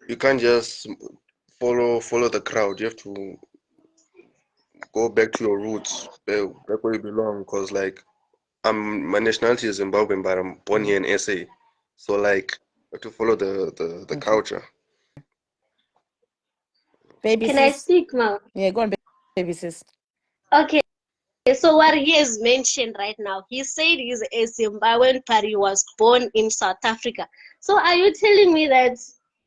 you can't just follow the crowd. You have to go back to your roots, back where you belong. Because like my nationality is Zimbabwean, but I'm born here in SA, so like I have to follow the Okay. culture. Baby Can I sis. speak, Mom? Yeah, go on, baby sis. Okay. So what he has mentioned right now, he said he's a Zimbabwean, but he was born in South Africa. So are you telling me that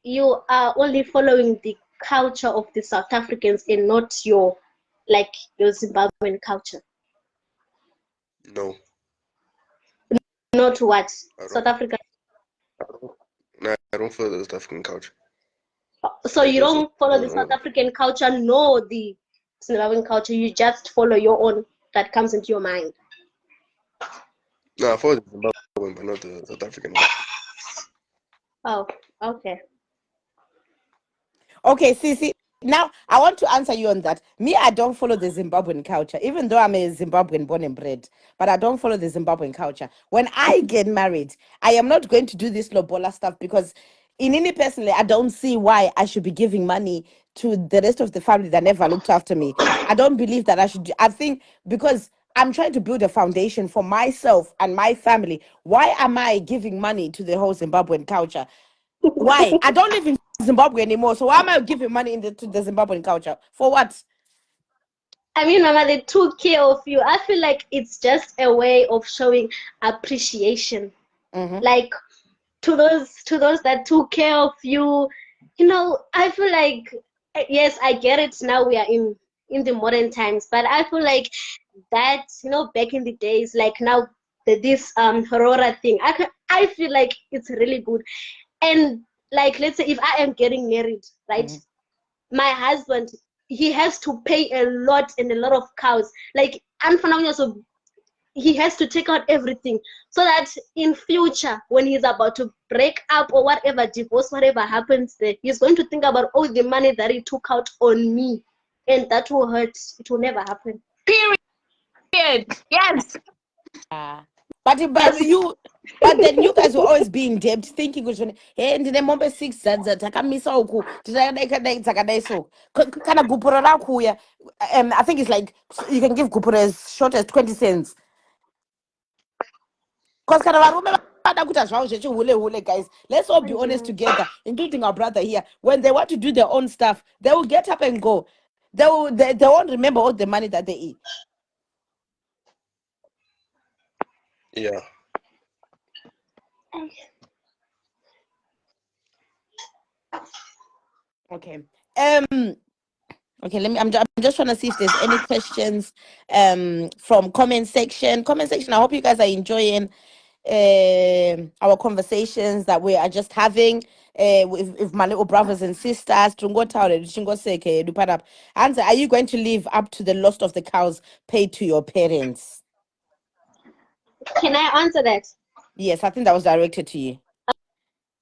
you are only following the culture of the South Africans and not your Zimbabwean culture? No, Not what? I South don't. Africa. I don't, nah, I don't follow the South African culture. So Like you there's don't follow the South African culture nor the Zimbabwean culture. You just follow your own that comes into your mind. no, I follow the Zimbabwean, but not the South African one. Oh, okay. Okay, see, now I want to answer you on that. Me, I don't follow the Zimbabwean culture, even though I'm a Zimbabwean born and bred, but I don't follow the Zimbabwean culture. When I get married, I am not going to do this lobola stuff because, in any personally, I don't see why I should be giving money to the rest of the family that never looked after me. I don't believe that I should. I think because I'm trying to build a foundation for myself and my family. Why am I giving money to the whole Zimbabwean culture? Why? I don't live in Zimbabwe anymore. So why am I giving money to the Zimbabwean culture? For what? I mean, Mama, they took care of you. I feel like it's just a way of showing appreciation. Mm-hmm. Like to those that took care of you. I feel like yes, I get it. Now we are in the modern times, but I feel like that back in the days, like now this Aurora thing, I feel like it's really good. And like, let's say if I am getting married, right? Mm-hmm. My husband, he has to pay a lot and a lot of cows. Like, unfortunately, so he has to take out everything so that in future when he's about to break up or whatever, divorce, whatever happens there, he's going to think about all the money that he took out on me, and that will hurt. It will never happen. Period. Yes. But Yes. then you guys will always be in debt thinking ukuthi hey ndine mombe 6 takamisa uku dzakadai so kana gupuro rakuya I think it's like you can give gupuro as short as 20 cents because kana varume vada kuita zvavo zvechihule guys, let's all be honest together, including our brother here. When they want to do their own stuff, they will get up and go. They won't remember all the money that they eat. Yeah. Okay. Okay, I'm just trying to see if there's any questions from comment section. I hope you guys are enjoying our conversations that we are just having with my little brothers and sisters. Answer, are you going to live up to the loss of the cows paid to your parents? Can I answer that? Yes, I think that was directed to you.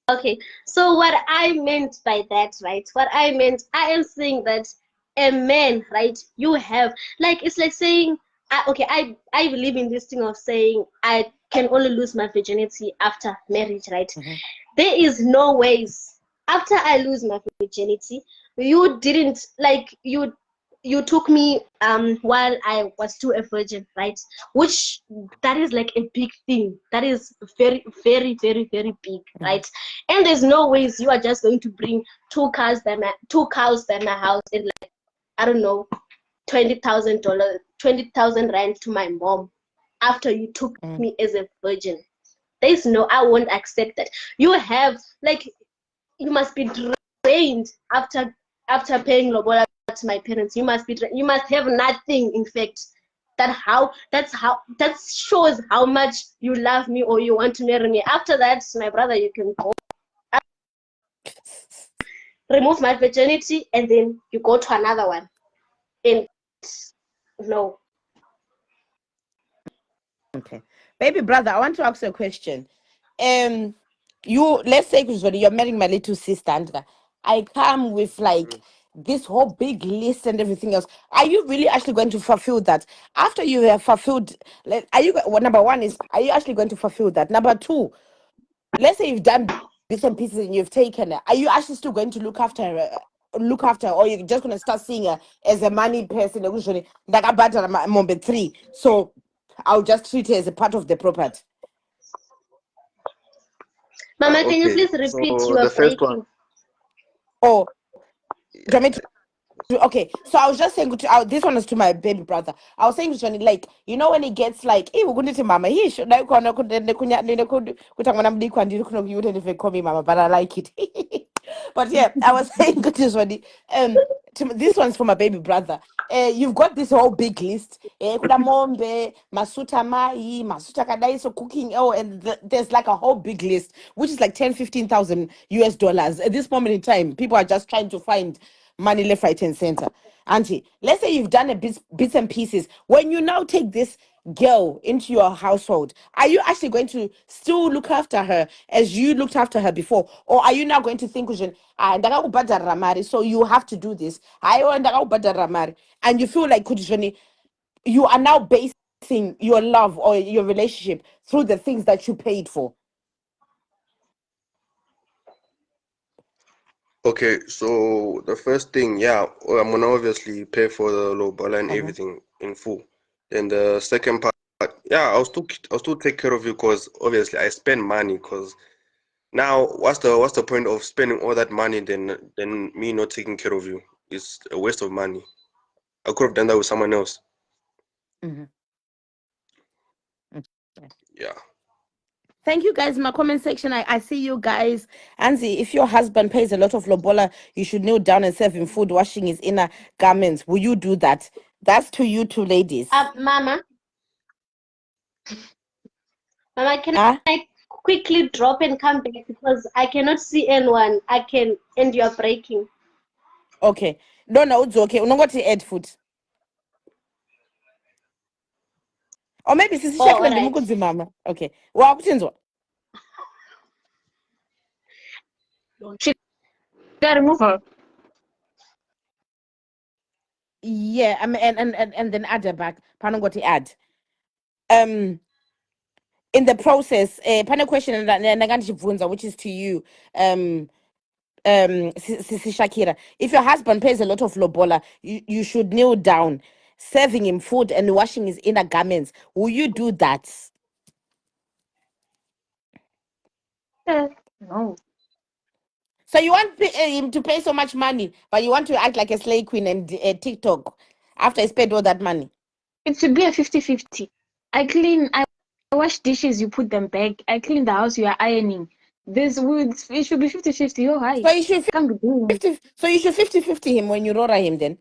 Okay, so what I meant by that, right? I am saying that a man, right? You have, like, it's like saying, I believe in this thing of saying I can only lose my virginity after marriage, right? Mm-hmm. There is no ways after I lose my virginity, you didn't like you took me while I was still a virgin, right? Which that is like a big thing. That is very, very, very, very big, right? And there's no ways you are just going to bring two cows by my house and like, I don't know, $20,000, 20,000 rand to my mom after you took me as a virgin. There's no, I won't accept that. You have like, you must be drained after paying lobola to my parents. You must have nothing. In fact, that shows how much you love me or you want to marry me. After that, my brother, you can go remove my virginity and then you go to another one. And no. Okay. Baby brother, I want to ask you a question. Let's say usually you're marrying my little sister, Andra. I come with like this whole big list and everything else. Are you really actually going to fulfill that? After you have fulfilled, well, number one is, are you actually going to fulfill that? Number two, let's say you've done bits and pieces and you've taken her. Are you actually still going to look after her? Or you're just going to start seeing her as a money person? Usually, like a battle number three. So I'll just treat her as a part of the property. Mama, can you Okay, please repeat? so You are the first one, breaking. Oh, do you want me to? Okay, so I was just saying, this one is to my baby brother. I was saying, Johnny, like, you know, when he gets like, hey, we're going to mama, he should like, you wouldn't even call me mama, but I like it. But yeah, I was saying, this one, this one's for my baby brother. You've got this whole big list. Kuda mombe, masuta mai, masuta kadai, so cooking. Oh, and there's like a whole big list, which is like 10, 15,000 US dollars. At this moment in time, people are just trying to find money left, right, and center. Auntie, let's say you've done a bits and pieces. When you now take this girl into your household, are you actually going to still look after her as you looked after her before? Or are you now going to think, ndakakubhadharira mari, so you have to do this? Ndakakubhadharira mari. And you feel like, you are now basing your love or your relationship through the things that you paid for. okay, so the first thing, yeah, I'm gonna obviously pay for the lobola and Mhm. everything in full. Then the second part, yeah, I'll still take care of you because obviously I spend money. Because now, what's the point of spending all that money then me not taking care of you? It's a waste of money. I could have done that with someone else. Mhm. Okay. Yeah. Thank you guys in my comment section. I see you guys. Anzi, if your husband pays a lot of lobola, you should kneel down and serve him food, washing his inner garments. Will you do that? That's to you two ladies. Mama, can Ah, I quickly drop and come back because I cannot see anyone. And you are breaking. okay. No, it's okay. Unongoti add food. Or maybe sisi Oh, shakira all right. ndimukunzi mama. Okay. Wakuchinzwa. Should I remove her? Yeah, I mean, and then add her back. Panongoti add. In the process, pane question ndangandibvunza, which is to you. Sisi Shakira, if your husband pays a lot of lobola, you should kneel down, serving him food and washing his inner garments. Will you do that? No. So you want him to pay so much money, but you want to act like a slay queen and TikTok after he spent all that money? It should be a 50-50. I wash dishes, you put them back. I clean the house, you are ironing. It should be 50-50. Oh, hi. So you should Can't be doing it. 50. So you should 50-50 him when you roll him. Then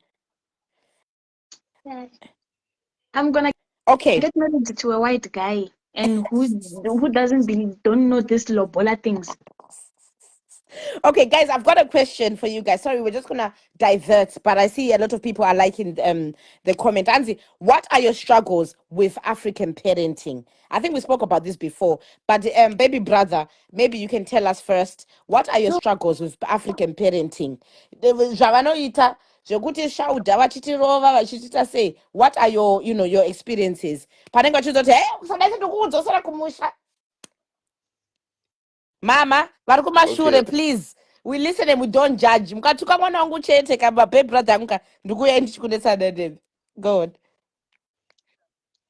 I'm gonna okay. get married to a white guy and who don't know this lobola things. Okay, guys, I've got a question for you guys. Sorry, we're just gonna divert, but I see a lot of people are liking the comment. Anzi, what are your struggles with African parenting? I think we spoke about this before, but baby brother, maybe you can tell us first. What are your struggles with African parenting? Zvavanoita, zvekuti shauda vachitirova vachitita sei. What are your experiences? Panenge vachizoti, hey, kusadaisa ndikukudzosera kumusha. Mama, vari kumashure, Okay. please. We listen and we don't judge. Mukatuka mwana wangu chete kamba baby brother yangu ndikuya ndichikunetsana nemi. Go on.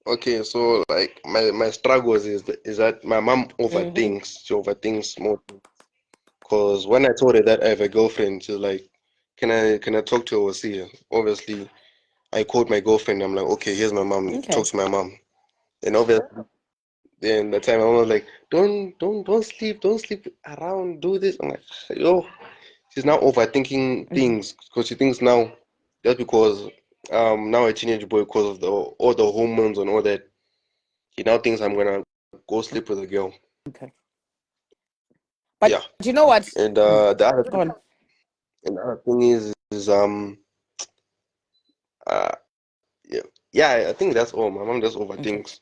Okay, so like my struggles is that my mom Mm-hmm. overthinks. She overthinks more. Cause when I told her that I have a girlfriend, she's like, "Can I talk to her or see her?" Obviously, I called my girlfriend. I'm like, "Okay, here's my mom. Okay. Talk to my mom." And obviously, then the time I was like, don't sleep around. Do this." I'm like, "Yo." She's now overthinking Mm-hmm. things because she thinks now just because now a teenage boy because of all the hormones and all that. He now thinks I'm gonna go sleep with a girl. Okay. But Yeah. you know what? And Go on. the other thing is uh yeah, I think that's all. My mom just Okay. overthinks.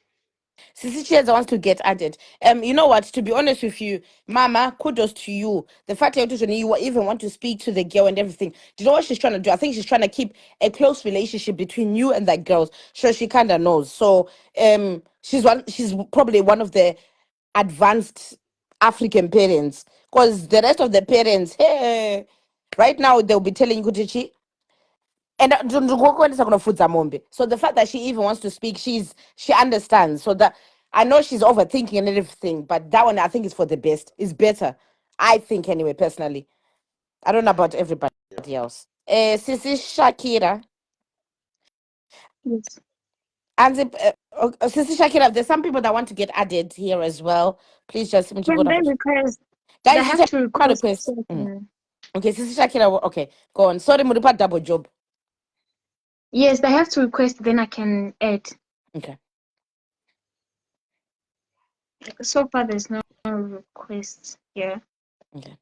Sissy Cheza wants to get added. You know what? To be honest with you, Mama, kudos to you. The fact that you even want to speak to the girl and everything. Do you know what she's trying to do? I think she's trying to keep a close relationship between you and that girl, so she kind of knows. So, she's probably one of the advanced African parents, because the rest of the parents, hey, right now they'll be telling you, Kutichi, and ndikukuendesa kunofudza mombe. So the fact that she even wants to speak, she understands. So that I know she's overthinking and everything, but that one I think is for the best. It's better, I think, anyway. Personally, I don't know about everybody Yeah. else. Sisi Shakira Yes. and Sisi Shakira. There's some people that want to get added here as well. Please just go When they down. request, they Guys, just have have to my request request. certain. Okay, Sisi Shakira. Okay, go on. Sorry, Muripa double job. Yes, they have to request, then I can add. Okay. So far, there's no requests here. Okay.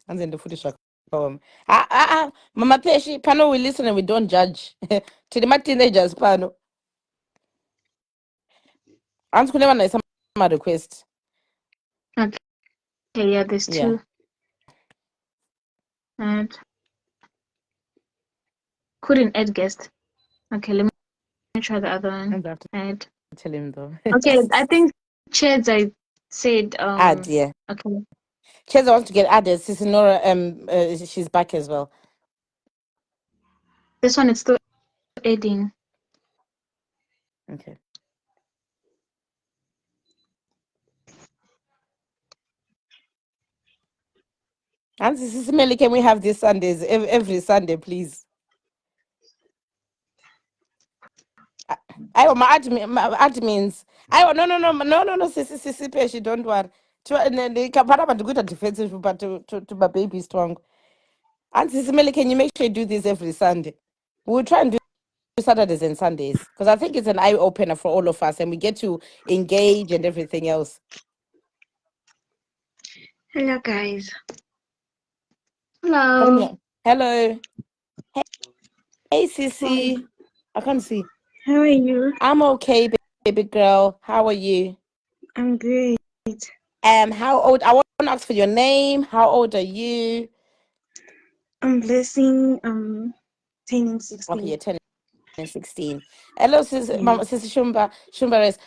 And then the food is Mama Peshi, Pano, we listen and we don't judge. To the teenagers, Pano. I'm going to some request. Okay, yeah, there's Yeah. two. And couldn't add guest. Okay, let me try the other one. I'm going to have to Add. tell him though. Okay, I think Cheds, I said, Add, yeah. okay. Cheza wants to get added. Sister Nora, she's back as well. This one is still adding. Okay. And Sister Melly, can we have these Sundays every Sunday, please? I want my admins. I want no, Sissy Peshi, don't worry. Kapara but defensive but to my baby strong. And Sissy Melly, can you make sure you do this every Sunday? We'll try and do Saturdays and Sundays because I think it's an eye opener for all of us and we get to engage and everything else. Hello, guys. Hello. Hello. Hey, Sissy. I can't see. How are you? I'm okay, baby girl. How are you? I'm great. How old? I want to ask for your name. How old are you? I'm blessing. Turning Okay, 16. you're turning 16. Hello, sis, Yeah. Mama, Sister Shumba is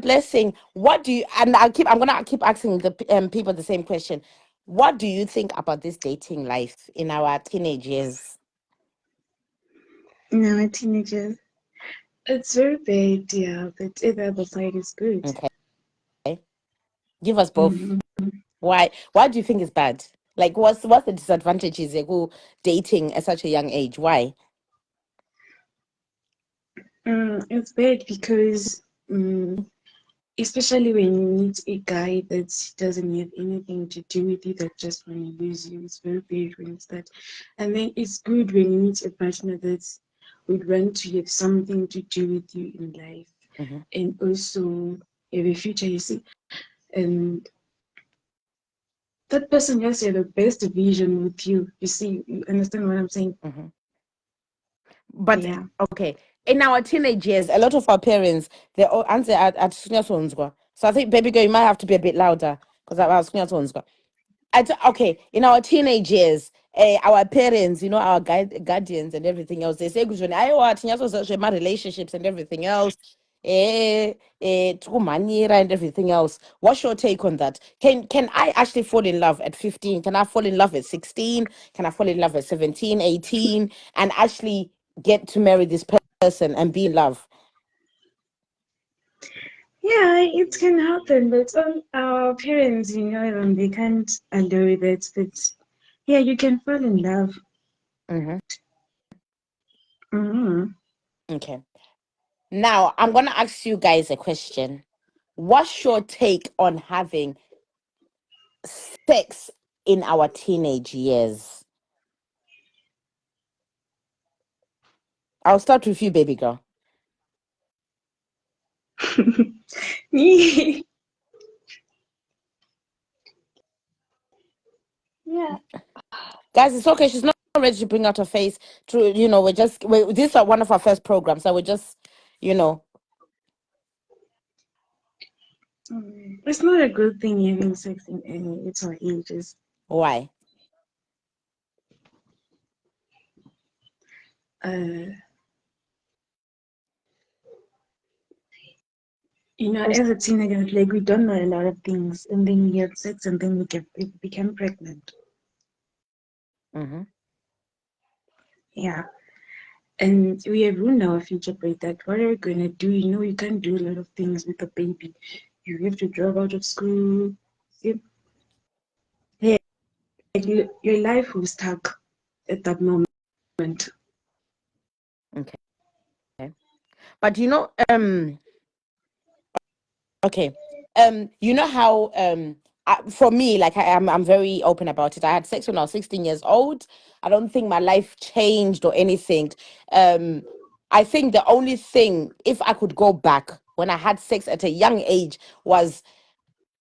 blessing. What do you? And I'm gonna keep asking the people the same question. What do you think about this dating life in our teenage years? Now we're teenagers. It's very bad, yeah, but the other side is good. Okay, give us both. Mhm. Why? Why do you think it's bad? Like, what's the disadvantages they go dating at such a young age? Why? It's bad because, especially when you meet a guy that doesn't have anything to do with you, that just want to use you, it's very bad when it's that. And then it's good when you meet a partner that would want to have something to do with you in life Mm-hmm. and also have a future, you see. And that person has to have the best vision with you. You see, you understand what I'm saying? Mm-hmm. But Yeah. okay, in our teenage years, a lot of our parents they all answer at Sunyasonzwa. So I think, baby girl, you might have to be a bit louder because I was Sunyasonzwa. Okay, in our teenage years, our parents, our guardians and everything else, they say, I watch my relationships and everything else, tukumanyira and everything else. What's your take on that? Can I actually fall in love at 15? Can I fall in love at 16? Can I fall in love at 17, 18, and actually get to marry this person and be in love? Yeah, it can happen, but our parents, they can't allow that. But yeah, you can fall in love. Mm-hmm. Mm-hmm. Okay. Now, I'm going to ask you guys a question. What's your take on having sex in our teenage years? I'll start with you, baby girl. Me. Yeah. Guys, it's okay. She's not ready to bring out her face. To this is one of our first programs, so we're just, you know, It's not a good thing having sex in any its or ages. why? Uh, as a teenager, like we don't know a lot of things, and then we have sex, and then we become pregnant. Mm-hmm. Yeah, and we have ruined our future by that. What are we gonna do? You can't do a lot of things with a baby. You have to drop out of school. Yeah, your life will stuck at that moment. Okay. But okay. You know how for me, like I'm very open about it. I had sex when I was 16 years old. I don't think my life changed or anything. I think the only thing, if I could go back when I had sex at a young age, was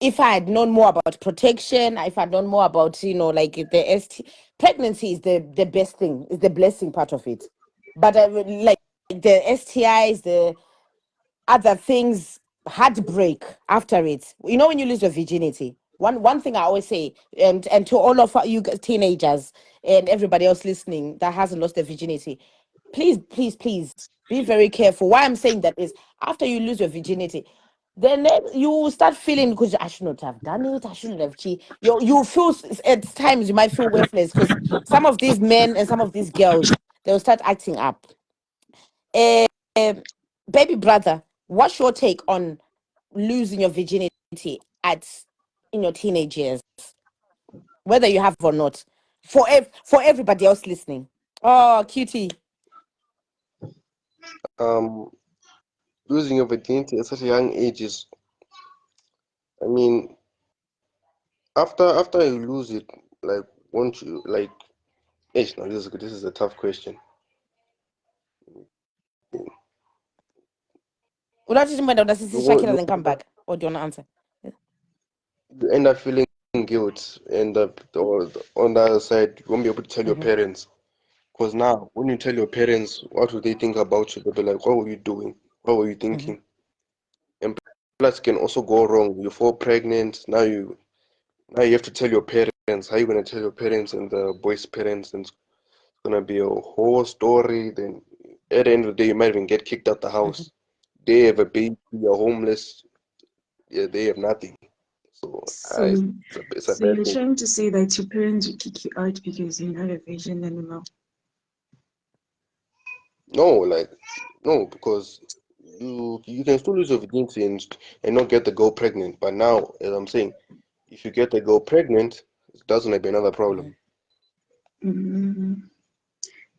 if I had known more about protection, if I'd known more about, like the pregnancy is the best thing, is the blessing part of it. But like the STIs, the other things, heartbreak after it. When you lose your virginity, one thing I always say, and to all of you teenagers and everybody else listening that hasn't lost their virginity, please, please, please be very careful. Why I'm saying that is, after you lose your virginity, then you will start feeling, because I should not have done it, I shouldn't have cheated. You feel at times you might feel worthless, because some of these men and some of these girls, they'll start acting up. Um, Baby brother, what's your take on losing your virginity in your teenage years, whether you have or not? For everybody else listening. Oh, cutie. Um, losing your virginity at such a young age is, I mean, after you lose it, like, won't you like? Now this is a tough question. Would I just remember that You Shakira you, then come back? Or do you want to answer? you end up feeling guilt, and on the other side, you won't be able to tell your Mm-hmm, parents. Because now, when you tell your parents, what would they think about you? They'll be like, "What were you doing? What were you mm-hmm, thinking?" And plus, can also go wrong. You fall pregnant. Now you have to tell your parents. How you gonna tell your parents and the boy's parents? And it's gonna be a whole story. Then at the end of the day, you might even get kicked out the mm-hmm. house. They have a baby. You're homeless. Yeah, they have nothing. So So, it's a so bad you're thing. trying to say that your parents will kick you out because you're not a virgin anymore? No, like no, because you can still lose your virginity and not get the girl pregnant. But now, as I'm saying, if you get the girl pregnant, that's gonna be another Mm-hmm. problem. Mm-hmm.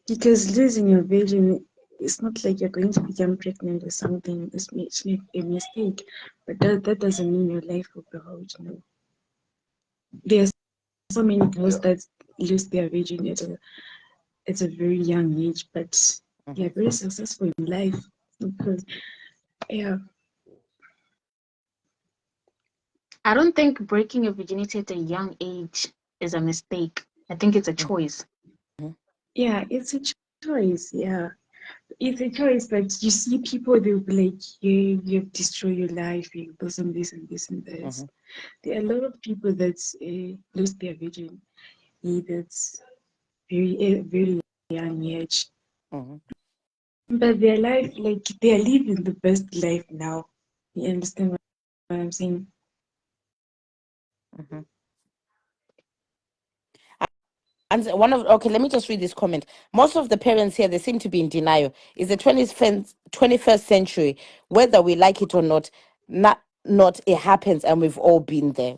Because losing your virgin, it's not like you're going to become pregnant or something. It's a mistake, but that doesn't mean your life will be ruined. No, there's so many girls Yeah. that lose their virgin at a very young age, but they're very successful in life because yeah. I don't think breaking your virginity at a young age is a mistake. I think it's a choice. Yeah, it's a choice. Yeah, it's a choice. But you see, people they'll be like, "Yeah, you've destroyed your life. You this and this and this and this." Mm-hmm. There are a lot of people that lose their virgin. That's very young age, Mm-hmm. but their life, like they're living the best life now. You understand what I'm saying? Mm-hmm. And okay, let me just read this comment. Most of the parents here, they seem to be in denial. It's the 21st century, whether we like it or not. Not it happens, and we've all been there.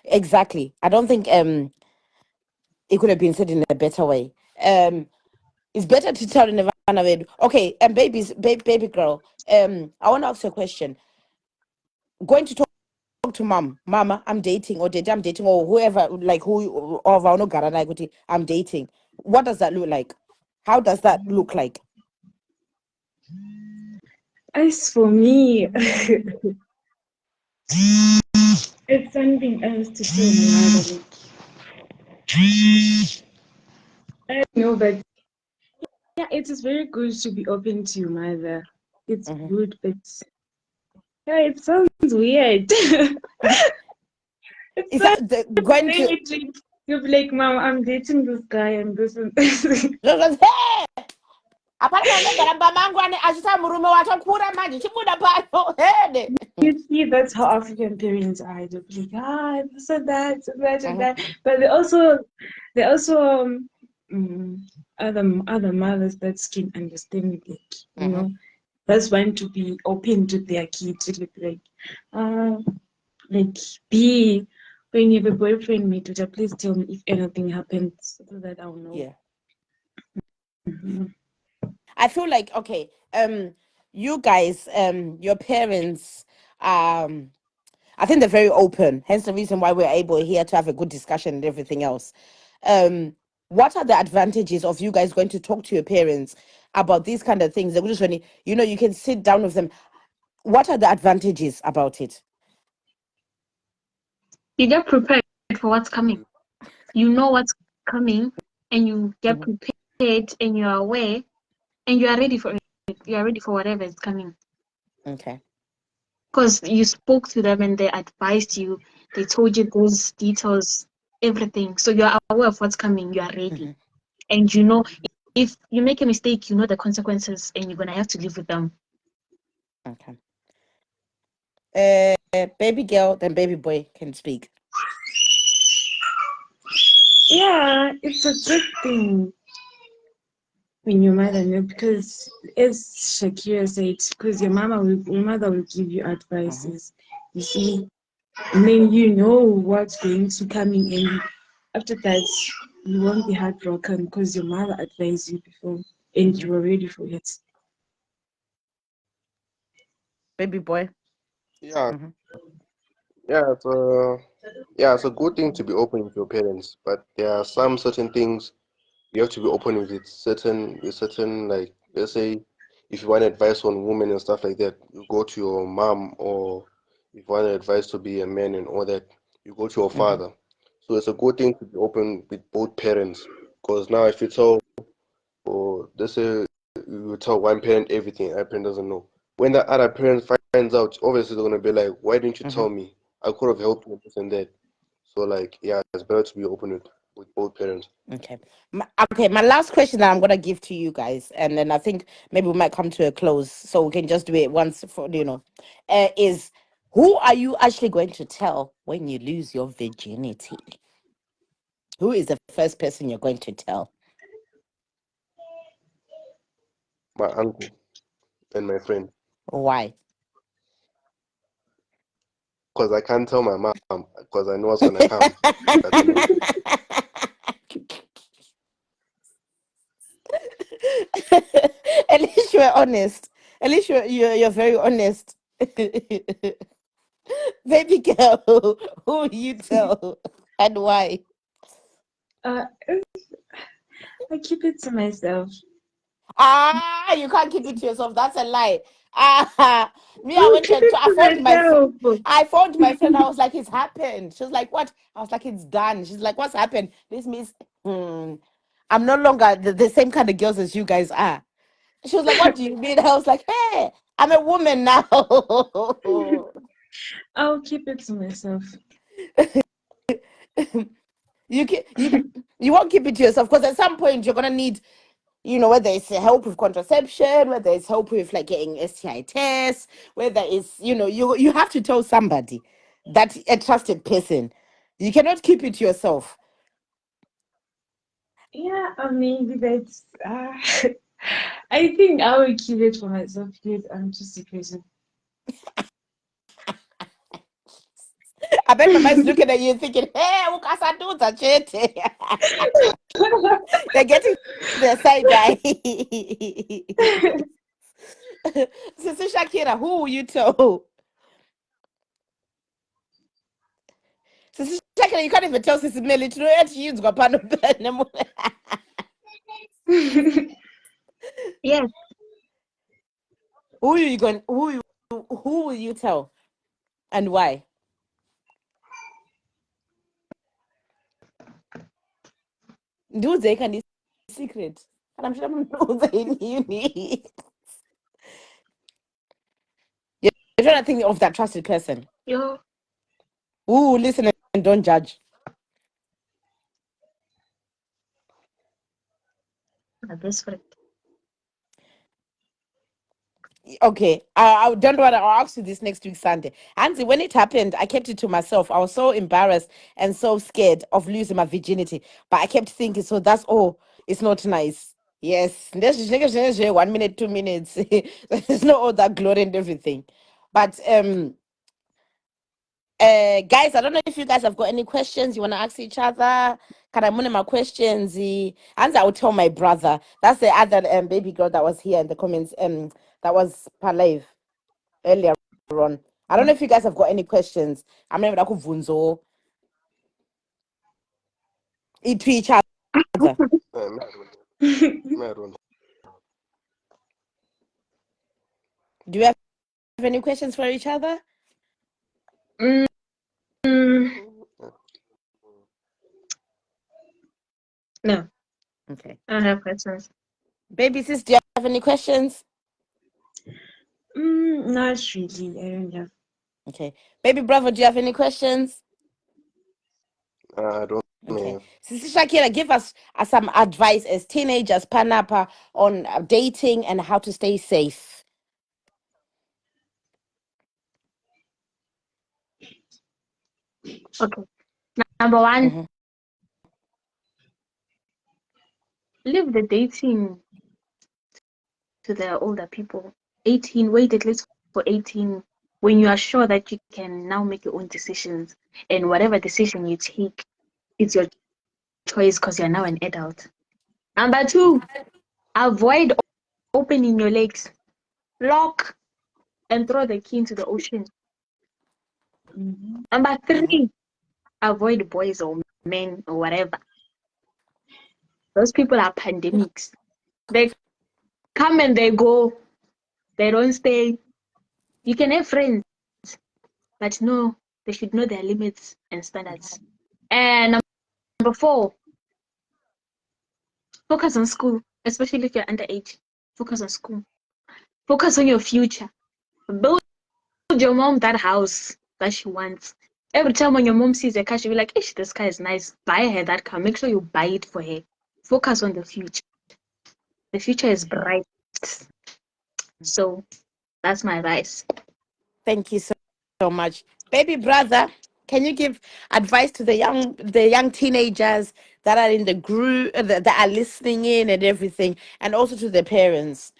Exactly. I don't think it could have been said in a better way. It's better to tell in a way. Okay, and baby girl. I want to ask you a question. Going to talk to mama, I'm dating, or daddy, I'm dating, or whoever, like who, or I'm dating. What does that look like? How does that look like? As for me, it's something else to tell my mother. I don't know, but yeah, it is very good to be open to your mother. It's good, but yeah, it sounds weird. It Is sounds that going to? weird. You'll be like, Mom, I'm dating this guy and this and this. Hey, apana ndagara mbamangwane achita murume watokura manje chibuda pano hede. You see, that's how African parents are. They'll be like, this and that, and that, and that. But they also other mothers that can understand it, you know. That's one to be open to their kids. To be like, B, when you have a boyfriend, mate, please tell me if anything happens so that I'll know. Yeah. I feel like, okay, you guys, your parents, I think they're very open. Hence the reason why we're able here to have a good discussion and everything else. What are the advantages of you guys going to talk to your parents about these kind of things? They're just really, you know, you can sit down with them. What are the advantages about it? You get prepared for what's coming. You know what's coming, and you get prepared, and you are aware, and you are ready for it. You are ready for whatever is coming. Okay. Because you spoke to them and they advised you. They told you those details, everything. So you are aware of what's coming. You are ready, and you know if you make a mistake, you know the consequences, and you're gonna have to live with them. Okay. Baby girl, then baby boy can speak. Yeah, it's a good thing when your mother knows, because as Shakira said, because your mother will give you advices. You see, and then you know what's going to come in, and after that you won't be heartbroken because your mother advised you before and you were ready for it. Baby boy. Yeah, yeah, it's a good thing to be open with your parents, but there are some certain things you have to be open with it. Certain like, let's say if you want advice on women and stuff like that, you go to your mom, or if you want advice to be a man and all that, you go to your father. So it's a good thing to be open with both parents, because now if you tell, or let's say you tell one parent everything, other parent doesn't know. When the other parent finds out, obviously they're gonna be like, "Why didn't you tell me? I could have helped you with this and that." So like, yeah, it's better to be open with both parents. Okay. My last question that I'm gonna give to you guys, and then I think maybe we might come to a close, so we can just do it once for is who are you actually going to tell when you lose your virginity? Who is the first person you're going to tell? My uncle and my friend, Why? because I can't tell my mom because I know what's gonna come. But At least you're honest. At least you're very honest. Baby girl, who will you tell and why? I keep it to myself. You can't keep it to yourself. That's a lie. Me, I I'll went keep to, it I to phoned my friend. myself. I phoned my friend. I was like, it's happened. She was like, what? I was like, it's done. She's like, what's happened? This means I'm no longer the same kind of girls as you guys are. She was like, what do you mean? I was like, hey, I'm a woman now. I'll keep it to myself. You won't keep it to yourself, because at some point you're gonna need, whether it's help with contraception, whether it's help with like getting STI tests, whether it's, you have to tell somebody, that a trusted person. You cannot keep it to yourself. Yeah, maybe that's. I think I will keep it for myself because I'm too secretive. I bet Mama is looking at you thinking, hey, ukasatuza chete. They're getting their side eye. Sister Shakira, who will you tell? Sister Shakira, you can't even tell Sister Melly to know she use Gapano. Yes. Who are you going? Who will you tell, and why? Do they can be secret? And I'm sure I'm not in uni. You're trying to think of that trusted person. Yo, Ooh, listen and don't judge. my best friend. Okay, I don't worry. I'll ask you this next week Sunday. Auntie, when it happened, I kept it to myself. I was so embarrassed and so scared of losing my virginity, but I kept thinking, so that's all. It's not nice. Yes, there's 1 minute, 2 minutes. There's no all that glory and everything. But guys, I don't know if you guys have got any questions you want to ask each other. Can I my questions? And I will tell my brother. That's the other baby girl that was here in the comments. That was Palev earlier on. I don't know if you guys have got any questions. I'm never vunzo to each other. Do you have any questions for each other? Mm, no, Okay. I don't have questions. Baby sis, do you have any questions? Not really. I don't have. Okay. Baby brother, do you have any questions? I don't Okay. have. Sister Shakira, give us some advice as teenagers, Panapa, on dating and how to stay safe. Okay. Number one, Mhm. leave the dating to the older people. 18, wait at least for 18 when you are sure that you can now make your own decisions. And whatever decision you take, it's your choice because you're now an adult. Number two, avoid opening your legs. Lock and throw the key into the ocean. Number three, avoid boys or men or whatever. Those people are pandemics. They come and they go. They don't stay. You can have friends, but no, they should know their limits and standards. And number four, focus on school, especially if you're underage. Focus on school. Focus on your future. Build your mom that house that she wants. Every time when your mom sees a car, she'll be like, "Ish, this car is nice. Buy her that car. Make sure you buy it for her." Focus on the future. The future is bright. So that's my advice. Thank you so much. Baby brother, can you give advice to the young teenagers that are in the group that are listening in and everything, and also to the parents?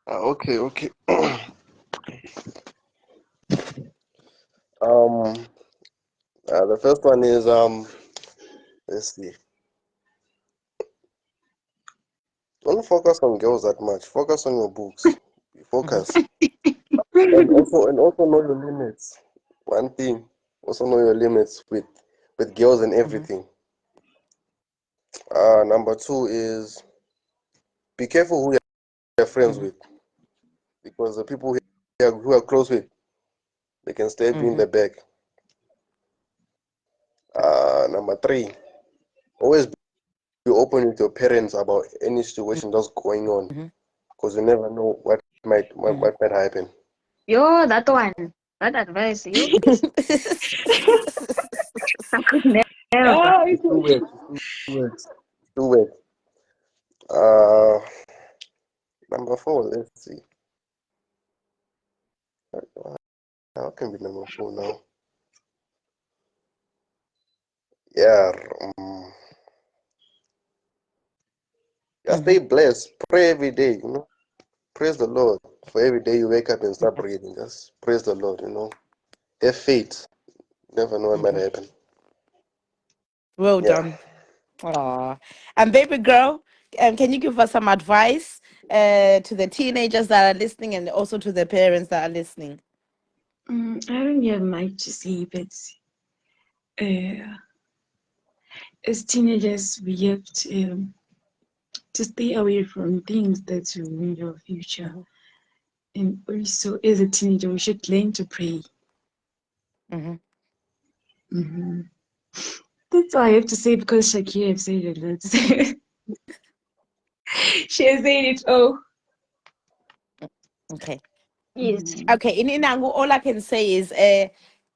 Okay. The first one is let's see. Don't focus on girls that much. Focus on your books. Focus. And also know your limits. One thing. Also know your limits with girls and everything. Number two is be careful who you're friends with, because the people who are close with, they can stab you in the back. Number three, always be open with your parents about any situation that's going on, because you never know what might happen. Yo, that one. That advice, you. I could never. Two words. Uh, Number four, let's see. How can be number four now? Yeah. Stay blessed. Pray every day, Praise the Lord. For every day you wake up and start breathing. Just praise the Lord, Have faith. Never know what might happen. Well done. Aw. And baby girl, can you give us some advice to the teenagers that are listening and also to the parents that are listening? I don't have much to say, but as teenagers, we have to to stay away from things that will ruin your future. Mhm. And also, as a teenager, we should learn to pray. Mhm. Mhm. That's all I have to say because Shakira have said it. She has said it all. Okay. Yes. Mhm. Okay. In Inangu, all I can say is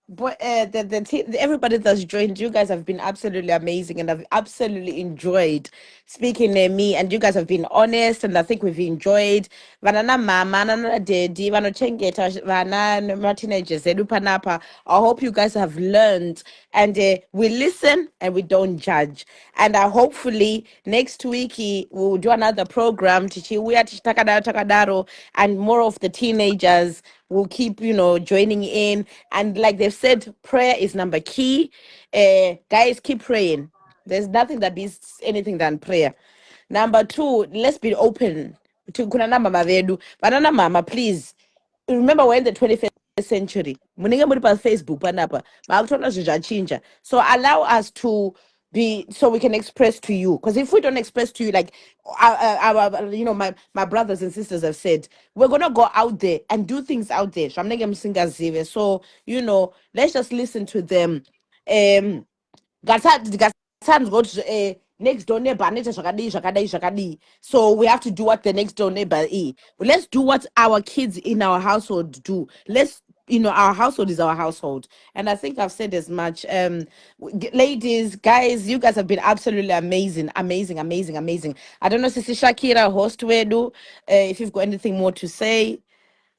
but everybody that's joined, you guys have been absolutely amazing, and I've absolutely enjoyed speaking to me. And you guys have been honest, and I think we've enjoyed. Vanana mama, nana daddy, vano chengeta vana ma teenagers edu panapa. I hope you guys have learned, and we listen and we don't judge. And hopefully next week we'll do another program. Tichi we are takadaro takadaro, and more of the teenagers will keep joining in. And like they've said, prayer is number key. Guys, keep praying. There's nothing that beats anything than prayer. Number two, let's be open to kunana mama vedu. Banana mama, please remember we're in the 21st century. Munenge muri pa Facebook panapa. Maakutona zvichinja. So allow us to be, so we can express to you, because if we don't express to you, like my brothers and sisters have said, we're gonna go out there and do things out there. So let's just listen to them. Sometimes go to next door neighbor anoita zvakadii zvakadai zvakadii. So we have to do what the next door neighbor is. But let's do what our kids in our household do. Let's our household is our household. And I think I've said as much. Ladies, guys, you guys have been absolutely amazing, amazing, amazing, amazing. I don't know, Sisi Shakira, host Wedu, if you've got anything more to say,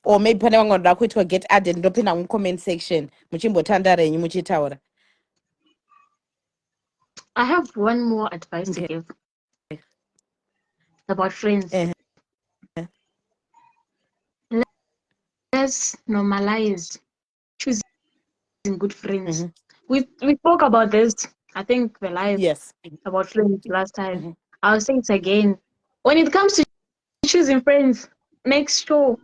or maybe pane vangoda kuitwa get added ndopinda comment section muchimbotanda renyu muchitaura. I have one more advice to Okay. give about friends. Eh. Let's normalize choosing good friends. Mhm. We spoke about this, I think, the live Yes. about friends last time. Mhm. I'll say it again. When it comes to choosing friends, make sure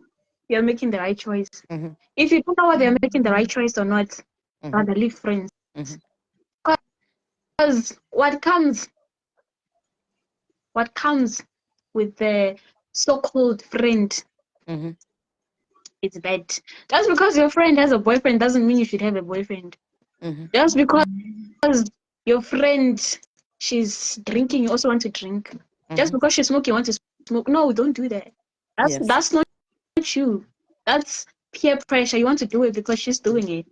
you're making the right choice. Mhm. If you don't know whether you're making the right choice or not, Mhm. rather leave friends. Mhm. Because what comes with the so-called friend Mhm. is bad. Just because your friend has a boyfriend doesn't mean you should have a boyfriend. Mhm. Just because your friend, she's drinking, you also want to drink. Just Mhm. because she's smoking, you want to smoke. No, don't do that. Yes. That's not you. That's peer pressure. You want to do it because she's doing it.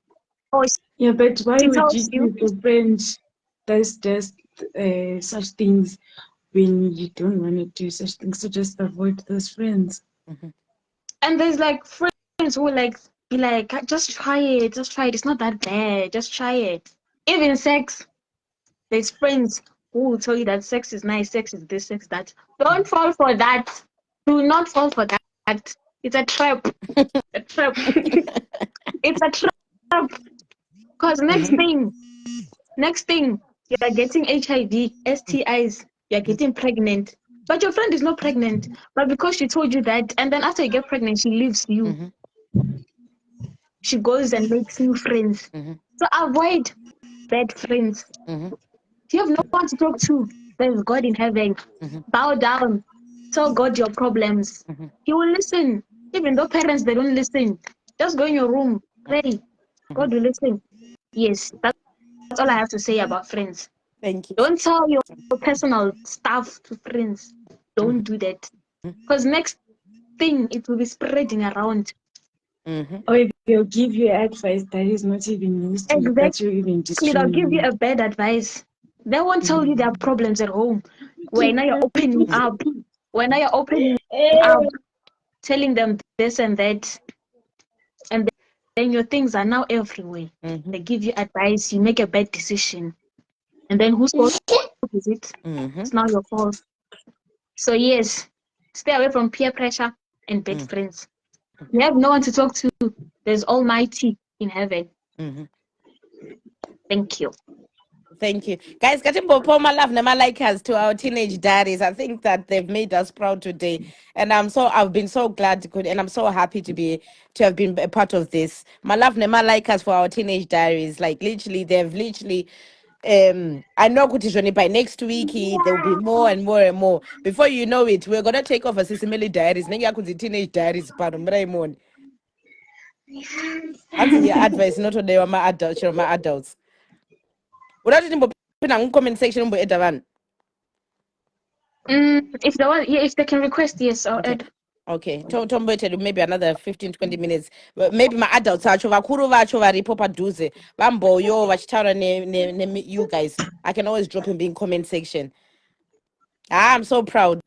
Or Yeah, but why she would you tells you, choose a friend that's just such things when you don't want to do such things? So just avoid those friends. Mhm. and there's like friends who like be like, just try it, It's not that bad. Just try it. Even sex, there's friends who will tell you that sex is nice, sex is this, sex that. Don't fall for that. Do not fall for that. It's a trap. A trap. It's a trap. Because next thing, you're getting HIV, STIs, you're getting pregnant. But your friend is not pregnant. But because she told you that, and then after you get pregnant, she leaves you. Mhm. She goes and makes new friends. Mhm. So avoid bad friends. Mhm. If you have no one to talk to, there's God in heaven. Mhm. Bow down. Tell God your problems. Mhm. He will listen. Even though parents they don't listen. Just go in your room, pray. God will listen. Yes, that's all I have to say about friends. Thank you. Don't tell your personal stuff to friends. Don't do that. Because next thing it will be spreading around. Mhm. Or they'll give you advice that is not even useful, that you even Exactly, they'll give you destroy. a bad advice. They won't tell you their problems at home. When now you're opening up, telling them this and that, and then your things are now everywhere. Mhm. They give you advice, you make a bad decision, and then whose fault is it? Mhm. It's now your fault. So yes, stay away from peer pressure and bad Mm. friends. You have no one to talk to. There's Almighty in heaven. Mhm. Thank you. Thank you. Guys, my love likers to our teenage daddies. I think that they've made us proud today. And I've been so glad and I'm so happy to have been a part of this. My love likers for our teenage diaries. Like literally, they've literally I know Kutishoni by next week there will be more and more and more. Before you know it, we're gonna take over Sisimeli Diaries. Nenga kuti teenage diaries pano mraimon. Answer your advice, not today my adults, my adults. Without it in comment section edavan. If they want, yeah, if they can request, yes, I'll Okay. add. Okay, Tombo tell you maybe another 15-20 minutes. But maybe my adults are vakuru vacho varipo padhuze. Vambo yo vachitaura ne you guys. I can always drop in comment section. I'm so proud.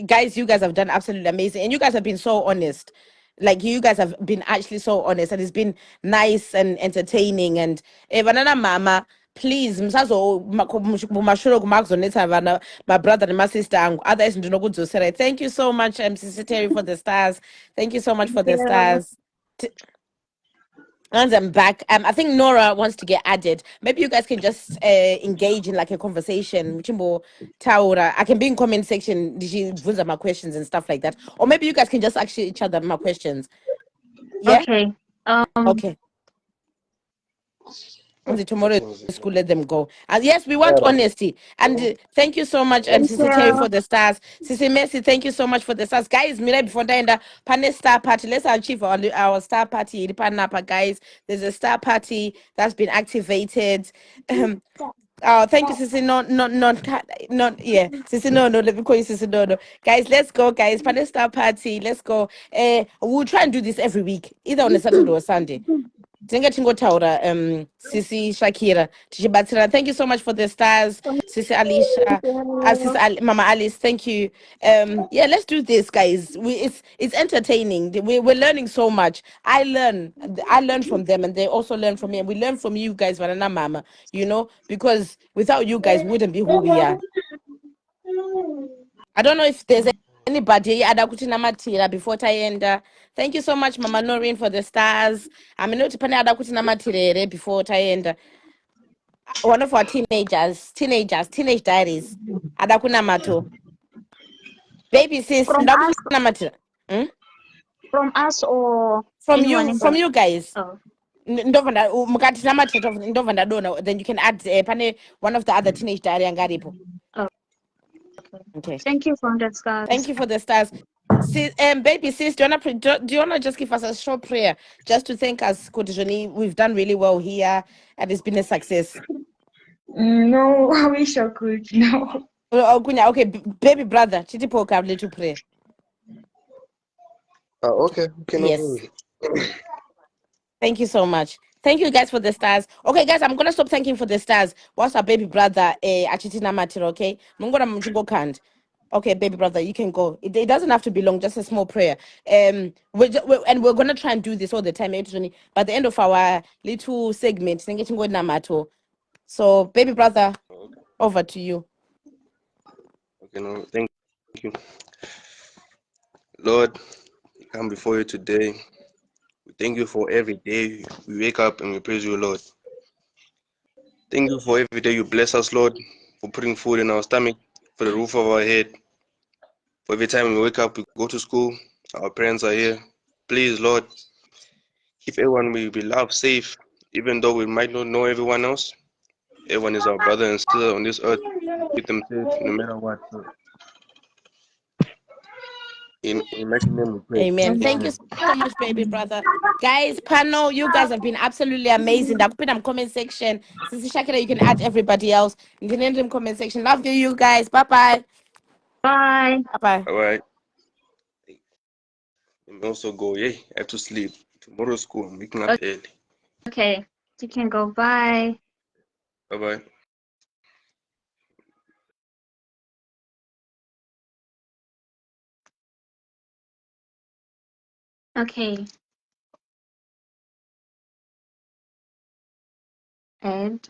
Guys, you guys have done absolutely amazing. And you guys have been so honest. Like you guys have been actually so honest and it's been nice and entertaining. And banana mama, please, msazo mashuro kumazonetsa vana, my brother and my sister, otherwise ndinokudzosera. Thank you so much, Sister Terry, for the stars. Thank you so much for the Yeah. stars. And I'm back. I think Nora wants to get added. Maybe you guys can just engage in like a conversation. Mchimbo Taura. I can be in comment section. Did she answer my questions and stuff like that? Or maybe you guys can just ask each other my questions. Yeah? Okay. Okay. And the tomorrow Things you school, let them go. And yes, we want can- honesty. And thank you so much, Thank Sister Terry, you. for the stars. Sister Messi, thank you so much for the stars. Guys, Mira, before the end, Pane Star Party. Let's achieve our star party. Panapa, guys. There's a star party that's been activated. Oh, thank you, Sissy. Not, yeah. Sissy, no, let me call you Sissy, no. Guys, let's go, guys. Pane Star Party, let's go. We'll try and do this every week, either on a Saturday or Sunday. Tinga tingotaura Sisi Shakira tichibatsira. Thank you so much for the stars, Sisi Alicia, Mama Alice. Thank you. Yeah, let's do this, guys. It's entertaining. We're learning so much. I learn from them, and they also learn from me. And we learn from you guys, Banana Mama. You know, because without you guys, we wouldn't be who we are. I don't know if there's anybody adakuti namatira before taenda. Thank you so much, Mama Noreen, for the stars. I mean, not pane adakuti namatirere before taenda. One of our teenage diaries. Adakuna mato. Baby sis, From ndakuti us, namatira. from us, or From anyone you, in from the. you guys. Oh, Ndovanda mukati namatira ndovanda dona. Then you can add pane one of the other teenage diary angaripo. oh, Okay. thank you for the stars. Thank you for the stars. Sis, baby sis, do you wanna just give us a short prayer just to thank us, Kotijoni? We've done really well here, and it's been a success. No, I wish I could. No. Okay, baby brother, Chitipoka, a little prayer. Okay, no Yes. problem. Thank you so much. Thank you guys for the stars. Okay, guys, I'm gonna stop thanking for the stars. What's our baby brother? Achitina Matiro, okay? Mungora Mjungo Kant. Okay, baby brother, you can go. It doesn't have to be long, just a small prayer. We're gonna try and do this all the time, by the end of our little segment. So, baby brother, Okay, over to you. no, thank you. Lord, we come before you today. We thank you for every day we wake up and we praise you, Lord. Thank you for every day you bless us, Lord, for putting food in our stomach, for the roof of our head. For every time we wake up, we go to school, our parents are here. Please, Lord, keep everyone we love safe, even though we might not know everyone else. Everyone is our brother and sister on this earth. Keep them safe no matter what. So, in mighty name we pray. Amen. Thank you Amen. so much, baby brother. Guys, panel, you guys have been absolutely amazing. Put in comment section. Since Shakira, you can add everybody else. You can end in comment section. Love you guys. Bye-bye. Bye. Bye-bye. All right. And also go, I have to sleep. Tomorrow school, I'm waking up early. Okay, you can go. Bye. Bye bye. Okay. Ed.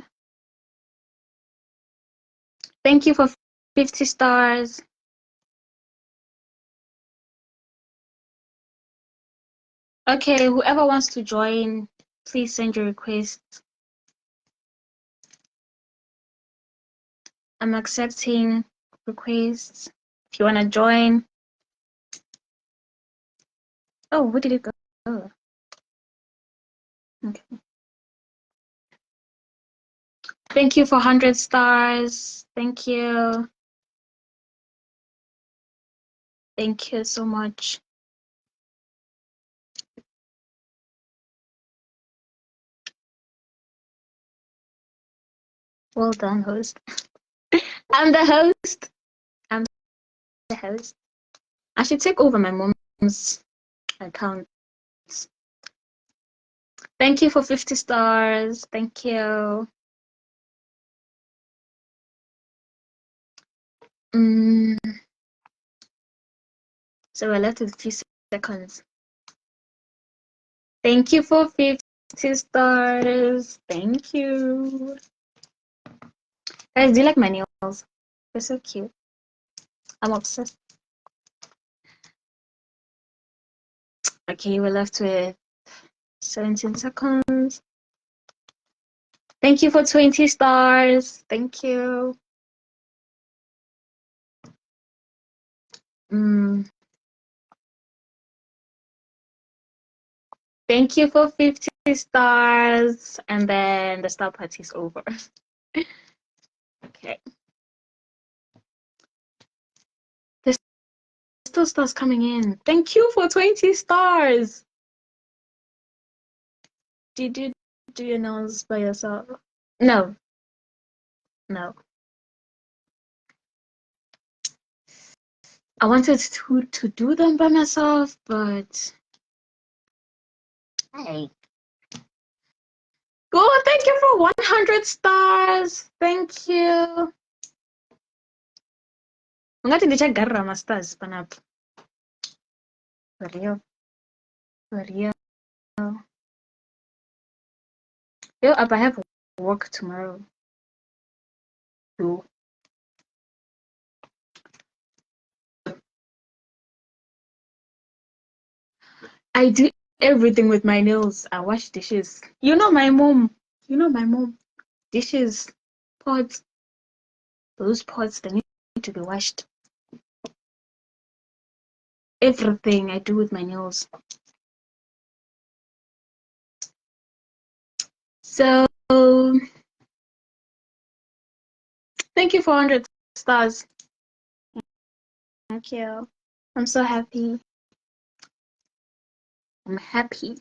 Thank you for 50 stars. Okay, whoever wants to join, please send your request. I'm accepting requests. If you want to join. Oh, where did it go? Okay. Thank you for 100 stars. Thank you. Thank you so much. Well done, host. I'm the host. I'm the host. I should take over my mom's account. Thank you for 50 stars. Thank you. So we're left with 3 seconds. Thank you for 50 stars. Thank you. Guys, do you like my nails? They're so cute. I'm obsessed. Okay, we're left with 17 seconds. Thank you for 20 stars. Thank you. Thank you for 50 stars. And then the star party is over. Okay. There's still stars coming in. Thank you for 20 stars. Did you do your nails by yourself? No. No. I wanted to do them by myself, but hey. Good, thank you for 100 stars. Thank you. Ungathi ndichagarira masters panapa. For real. For real. Yo, up, I have work tomorrow. Too. I do everything with my nails. I wash dishes. You know my mom. You know my mom. Dishes, pots. Those pots, they need to be washed. Everything I do with my nails. So, thank you for 100 stars. Thank you. I'm so happy. I'm happy.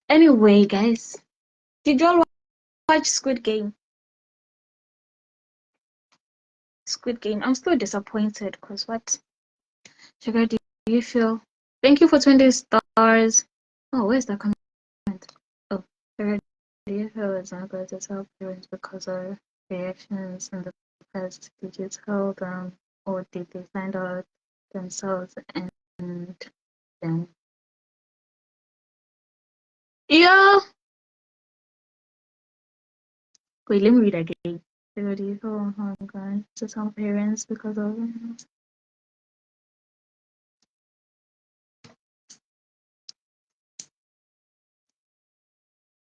Anyway, guys, did you all watch Squid Game? Squid Game. I'm still disappointed because what? Sugar, do you feel? Thank you for 20 stars. Oh, where's that comment? Oh, Sugar, do you feel it's not good to tell parents because of reactions in the past? Did you tell them or did they find out themselves and then? Yeah. Wait, let me read again. Sugar, do you feel good to tell parents because of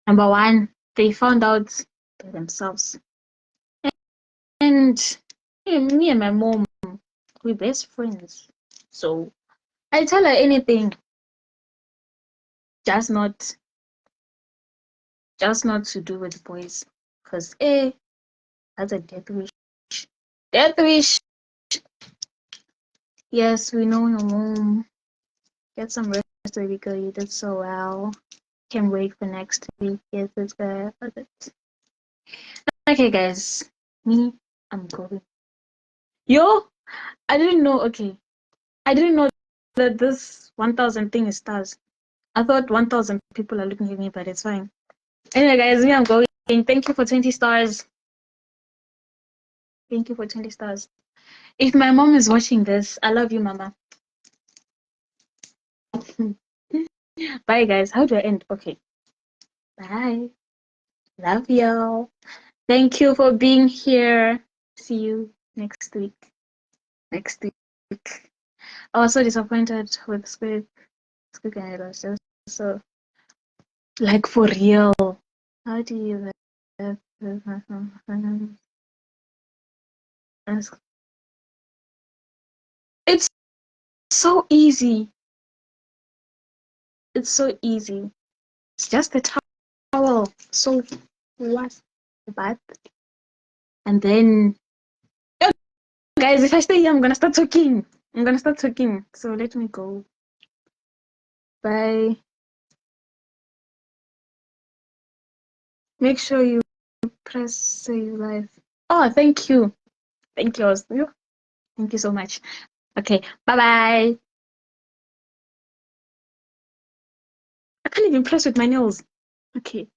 Number one, they found out by themselves. And me and my mom, we're best friends. So I tell her anything, just not to do with boys. Because that's a death wish. Death wish. Yes, we know your mom. Get some rest, baby girl. You did so well. Can't wait for next week. Yes, it's good. Okay, guys. Me, I'm going. Yo, I didn't know. Okay, I didn't know that this 1,000 thing is stars. I thought 1,000 people are looking at me, but it's fine. Anyway, guys, me, I'm going. Thank you for 20 stars. Thank you for 20 stars. If my mom is watching this, I love you, mama. Bye, guys. How do I end? Okay. Bye. Love y'all. Thank you for being here. See you next week. Next week. I was so disappointed with Squid Game. It was just so, like, for real. How do you... It's so easy. It's so easy. It's just a towel, soap, wash the bath, and then. Oh, guys, if I stay here, I'm gonna start talking. So let me go. Bye. Make sure you press save live. Oh, thank you. Thank you. Thank you so much. Okay, bye bye. I can't even press with my nails. Okay.